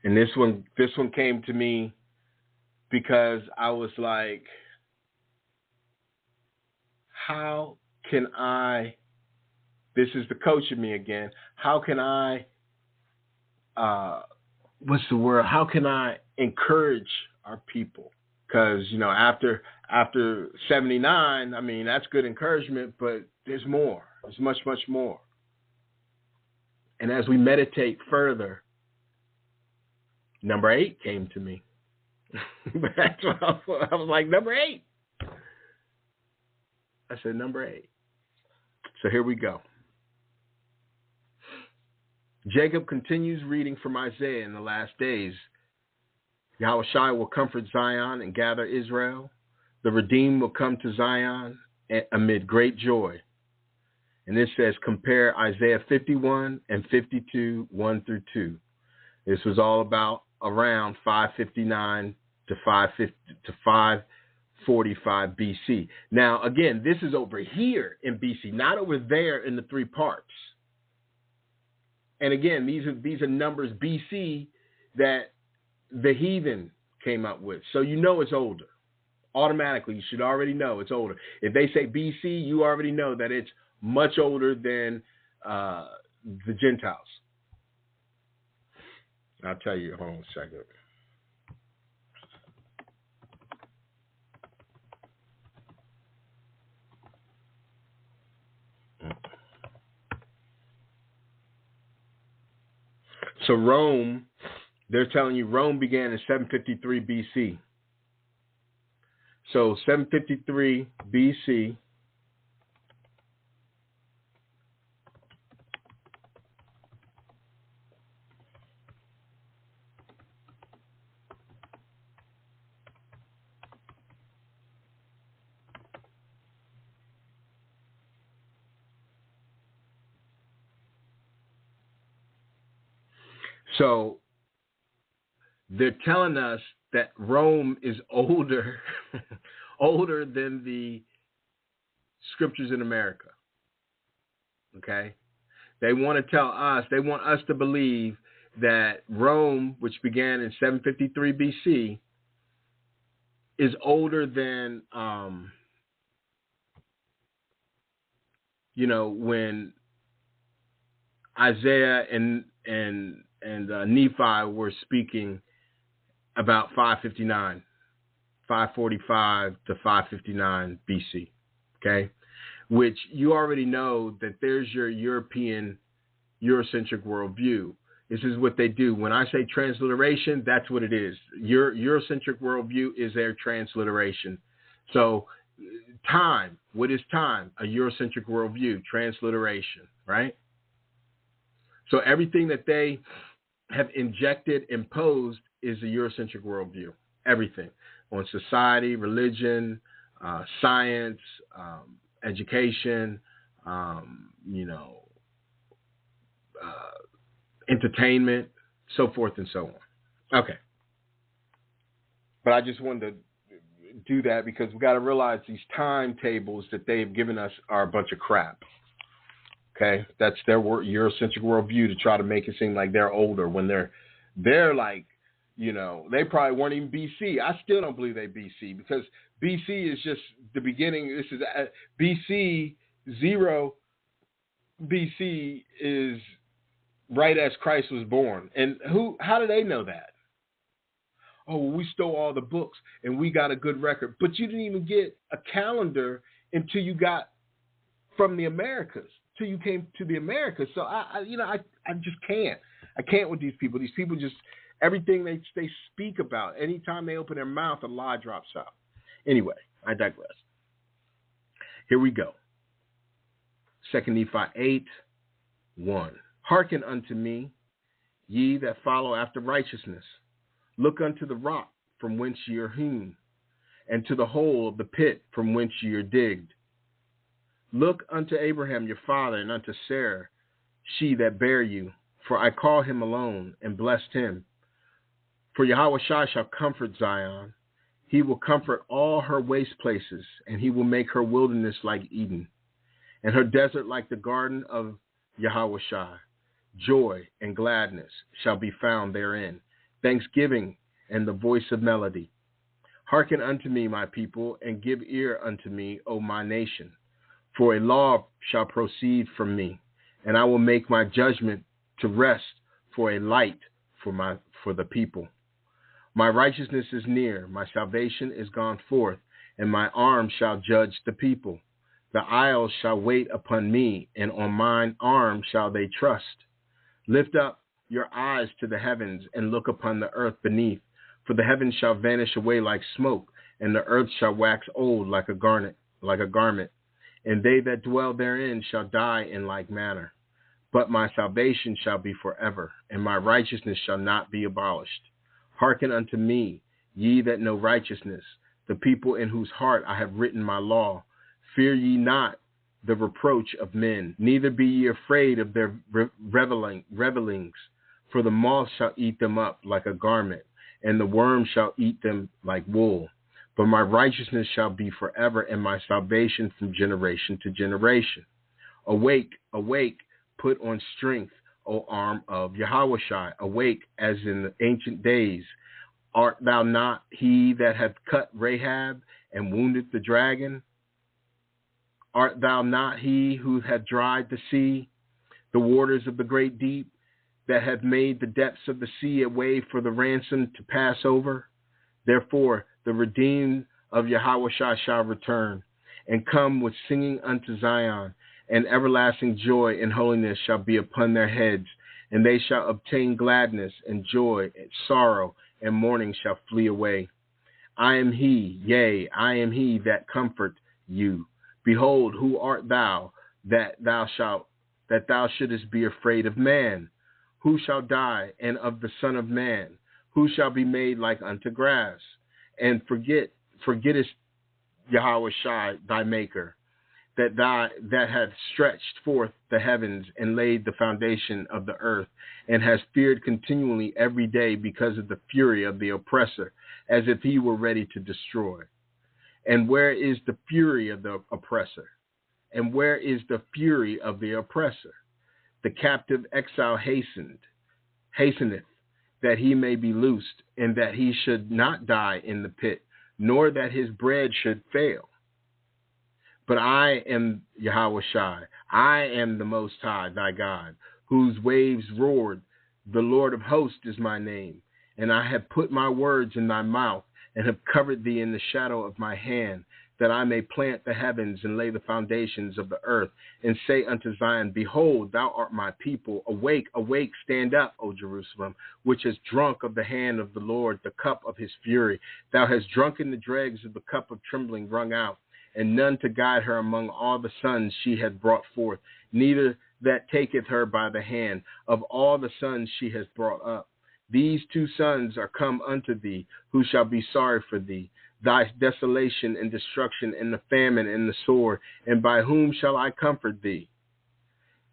Speaker 2: And this one came to me because I was like, how can I, this is the coach in me again, how can I, what's the word? How can I encourage our people? Because, after 79, I mean, that's good encouragement, but there's more. There's much, much more. And as we meditate further, number 8 came to me. That's what I was like, number 8. I said, number 8. So here we go. Jacob continues reading from Isaiah in the last days. Yahushua will comfort Zion and gather Israel. The redeemed will come to Zion amid great joy. And this says, compare Isaiah 51 and 52, 1 through 2. This was all about around 559 to 545 BC. Now, again, this is over here in BC, not over there in the 3 parts. And again, these are numbers BC that the heathen came up with. So it's older. Automatically, you should already know it's older. If they say BC, you already know that it's much older than the Gentiles. I'll tell you. Hold on a second. So Rome, they're telling you Rome began in 753 BC. So 753 BC. So they're telling us that Rome is older, older than the scriptures in America. Okay? They want to tell us, they want us to believe that Rome, which began in 753 BC, is older than, when Isaiah and Nephi were speaking about 545 to 559 BC, okay? Which you already know that there's your European eurocentric worldview. This is what they do. When I say transliteration, that's what it is. Eurocentric worldview is their transliteration. So time, what is time? A eurocentric worldview, transliteration, right? So everything that they have injected, imposed, is a eurocentric worldview. Everything on society, religion, science, education, entertainment, so forth and so on. Okay. But I just wanted to do that because we got to realize these timetables that they've given us are a bunch of crap. Okay, that's their Eurocentric worldview to try to make it seem like they're older when they're like, they probably weren't even BC. I still don't believe they BC because BC is just the beginning. This is BC 0. BC is right as Christ was born. And how do they know that? Oh, well, we stole all the books and we got a good record, but you didn't even get a calendar until you got from the Americas. Till you came to the Americas. So I just can't. I can't with these people. These people just, everything they speak about, anytime they open their mouth, a lie drops out. Anyway, I digress. Here we go. 2 Nephi 8:1. Hearken unto me, ye that follow after righteousness. Look unto the rock from whence ye are hewn, and to the hole of the pit from whence ye are digged. Look unto Abraham your father, and unto Sarah, she that bare you. For I call him alone, and blessed him. For Yahweh shall comfort Zion. He will comfort all her waste places, and he will make her wilderness like Eden, and her desert like the garden of Yahweh. Joy and gladness shall be found therein, thanksgiving and the voice of melody. Hearken unto me, my people, and give ear unto me, O my nation. For a law shall proceed from me, and I will make my judgment to rest for a light for the people. My righteousness is near, my salvation is gone forth, and my arm shall judge the people. The isles shall wait upon me, and on mine arm shall they trust. Lift up your eyes to the heavens, and look upon the earth beneath. For the heavens shall vanish away like smoke, and the earth shall wax old like a garment. And they that dwell therein shall die in like manner. But my salvation shall be forever, and my righteousness shall not be abolished. Hearken unto me, ye that know righteousness, the people in whose heart I have written my law. Fear ye not the reproach of men, neither be ye afraid of their revelings. For the moth shall eat them up like a garment, and the worm shall eat them like wool. But my righteousness shall be forever, and my salvation from generation to generation. Awake, awake, put on strength, O arm of Yahweh. Awake as in the ancient days. Art thou not he that hath cut Rahab and wounded the dragon? Art thou not he who hath dried the sea, the waters of the great deep, that hath made the depths of the sea a way for the ransom to pass over? Therefore the redeemed of Yahweh shall return, and come with singing unto Zion, and everlasting joy and holiness shall be upon their heads, and they shall obtain gladness and joy, and sorrow and mourning shall flee away. I am he, yea, I am he that comfort you. Behold, who art thou that thou shouldest be afraid of man? Who shall die, and of the Son of Man? Who shall be made like unto grass? And forgettest Yahweh thy maker, that hath stretched forth the heavens and laid the foundation of the earth, and has feared continually every day because of the fury of the oppressor, as if he were ready to destroy. And where is the fury of the oppressor? And where is the fury of the oppressor? The captive exile hasteneth, that he may be loosed, and that he should not die in the pit, nor that his bread should fail. But I am Yahweh I am the Most High, thy God, whose waves roared. The Lord of hosts is my name, and I have put my words in thy mouth, and have covered thee in the shadow of my hand, that I may plant the heavens and lay the foundations of the earth, and say unto Zion, Behold, thou art my people. Awake, awake, stand up, O Jerusalem, which has drunk of the hand of the Lord the cup of his fury. Thou hast drunken the dregs of the cup of trembling wrung out, and none to guide her among all the sons she had brought forth, neither that taketh her by the hand of all the sons she has brought up. These 2 sons are come unto thee, who shall be sorry for thee, thy desolation and destruction, and the famine and the sword, and by whom shall I comfort thee?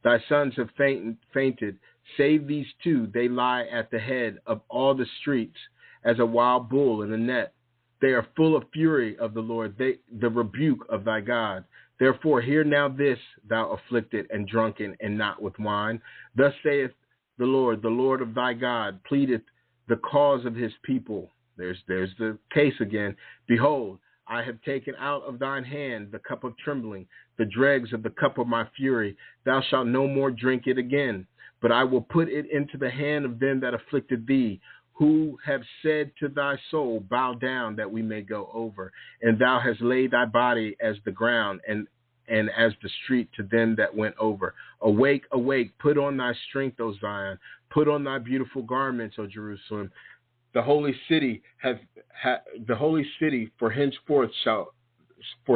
Speaker 2: Thy sons have fainted, save these 2, they lie at the head of all the streets, as a wild bull in a net. They are full of fury of the Lord, the rebuke of thy God. Therefore, hear now this, thou afflicted and drunken, and not with wine. Thus saith the Lord of thy God, pleadeth the cause of his people. There's the case again. Behold, I have taken out of thine hand the cup of trembling, the dregs of the cup of my fury. Thou shalt no more drink it again, but I will put it into the hand of them that afflicted thee, who have said to thy soul, bow down that we may go over. And thou hast laid thy body as the ground, and as the street to them that went over. Awake, awake, put on thy strength, O Zion. Put on thy beautiful garments, O Jerusalem. The holy city for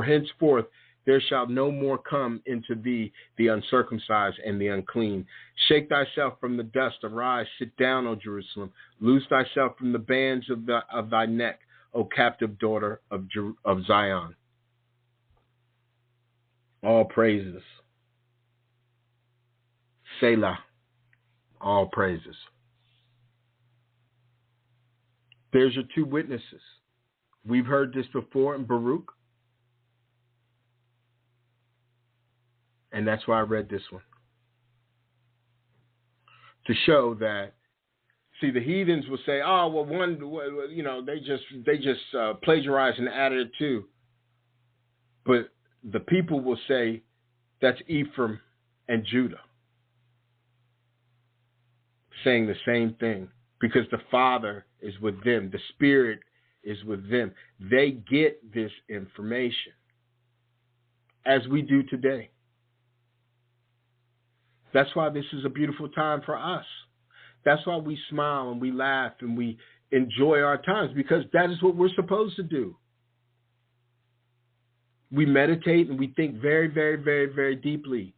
Speaker 2: henceforth there shall no more come into thee the uncircumcised and the unclean. Shake thyself from the dust, arise, sit down, O Jerusalem. Loose thyself from the bands of thy neck, O captive daughter of Zion. All praises. Selah. All praises. There's your two witnesses. We've heard this before in Baruch. And that's why I read this one. To show that, see, the heathens will say, oh, well, they just plagiarized and added it too. But the people will say that's Ephraim and Judah saying the same thing, because the Father is with them. The Spirit is with them. They get this information as we do today. That's why this is a beautiful time for us. That's why we smile and we laugh and we enjoy our times, because that is what we're supposed to do. We meditate and we think very, very, very, very deeply.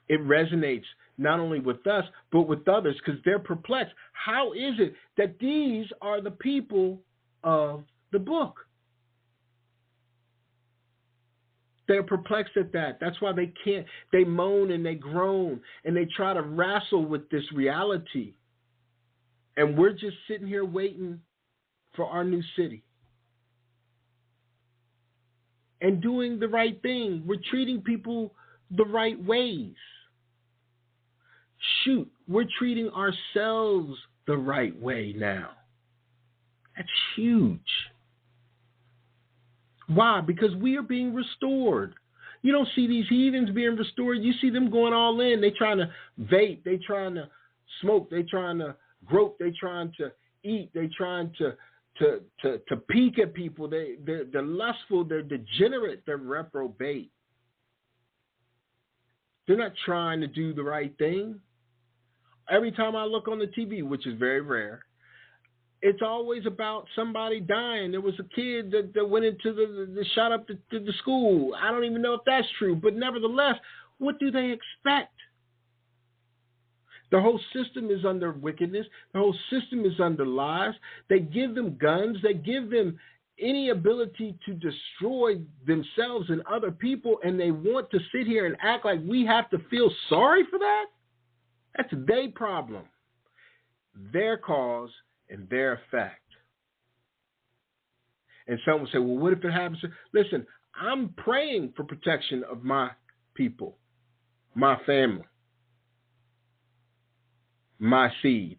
Speaker 2: It resonates not only with us, but with others, because they're perplexed. How is it that these are the people of the book? They're perplexed at that. That's why they moan and they groan and they try to wrestle with this reality. And we're just sitting here waiting for our new city and doing the right thing. We're treating people the right ways. Shoot, we're treating ourselves the right way now. That's huge. Why? Because we are being restored. You don't see these heathens being restored. You see them going all in. They trying to vape. They trying to smoke. They trying to grope. They trying to eat. They trying to peek at people. They're lustful. They're degenerate. They're reprobate. They're not trying to do the right thing. Every time I look on the TV, which is very rare, it's always about somebody dying. There was a kid that went into the shot up the school. I don't even know if that's true, but nevertheless, what do they expect? The whole system is under wickedness. The whole system is under lies. They give them guns. They give them any ability to destroy themselves and other people, and they want to sit here and act like we have to feel sorry for that? That's their problem, their cause, and their effect. And some will say, well, what if it happens? Listen, I'm praying for protection of my people, my family, my seed.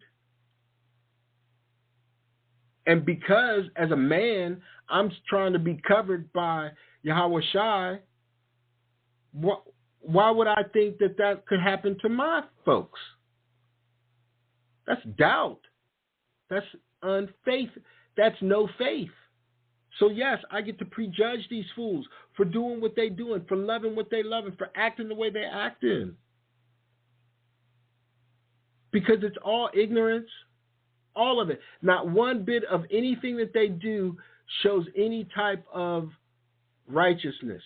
Speaker 2: And because as a man, I'm trying to be covered by Yahweh Shai, why would I think that could happen to my folks? That's doubt. That's unfaith. That's no faith. So yes, I get to prejudge these fools for doing what they doing, for loving what they loving, for acting the way they acting. Because it's all ignorance, all of it. Not one bit of anything that they do shows any type of righteousness,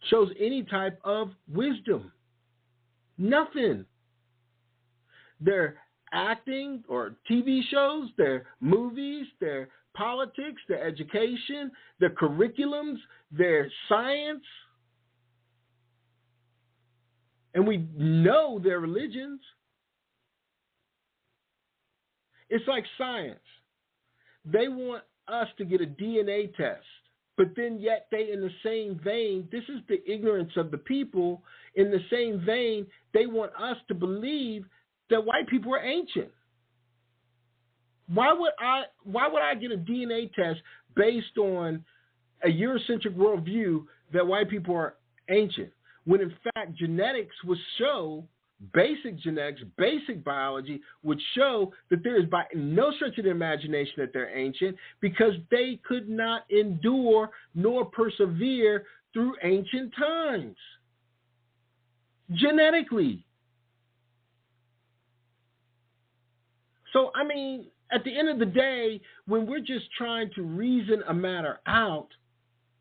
Speaker 2: shows any type of wisdom. Nothing. Their acting or TV shows, their movies, their politics, their education, their curriculums, their science, and we know their religions. It's like science. They want us to get a DNA test, But then yet they, in the same vein, this is the ignorance of the people. In the same vein, they want us to believe that white people are ancient. Why would I get a DNA test based on a Eurocentric worldview that white people are ancient, when in fact genetics would show, basic genetics, basic biology would show that there is by no stretch of the imagination that they're ancient, because they could not endure nor persevere through ancient times genetically. So, I mean, at the end of the day, when we're just trying to reason a matter out,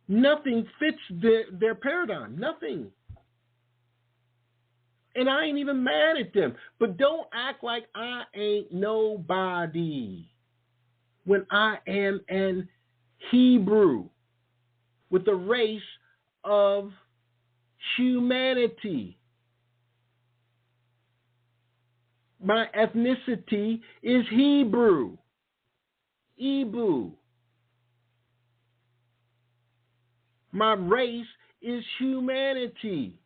Speaker 2: nothing fits their paradigm. Nothing. And I ain't even mad at them. But don't act like I ain't nobody when I am an Hebrew with a race of humanity. My ethnicity is Hebrew. Ibu. My race is humanity.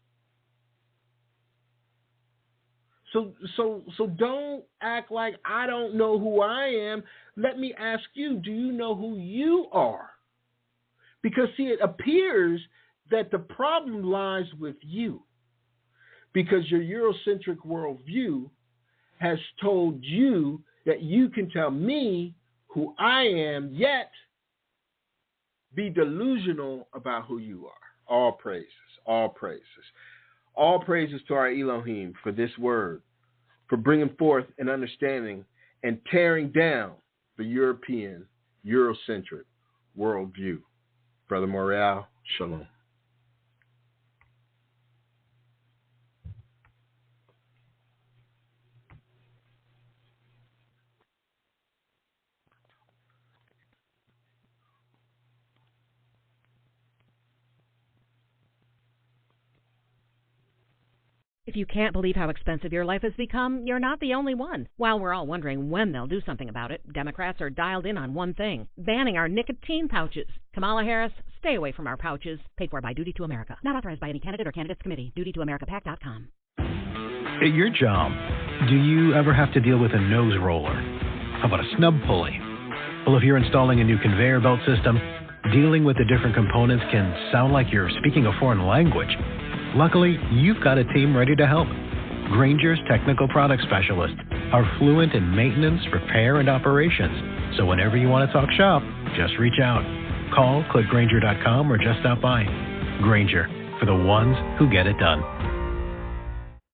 Speaker 2: So don't act like I don't know who I am. Let me ask you, do you know who you are? Because, see, it appears that the problem lies with you, because your Eurocentric worldview has told you that you can tell me who I am, yet be delusional about who you are. All praises, all praises. All praises to our Elohim for this word, for bringing forth an understanding and tearing down the European, Eurocentric worldview. Brother Morale, shalom.
Speaker 1: If you can't believe how expensive your life has become, you're not the only one. While we're all wondering when they'll do something about it, Democrats are dialed in on one thing: banning our nicotine pouches. Kamala Harris, stay away from our pouches. Paid for by Duty to America. Not authorized by any candidate or candidates committee. DutyToAmericaPAC.com.
Speaker 3: At your job, do you ever have to deal with a nose roller? How about a snub pulley? Well, if you're installing a new conveyor belt system, dealing with the different components can sound like you're speaking a foreign language. Luckily, you've got a team ready to help. Grainger's technical product specialists are fluent in maintenance, repair, and operations. So whenever you want to talk shop, just reach out. Call, click Grainger.com, or just stop by. Grainger, for the ones who get it done.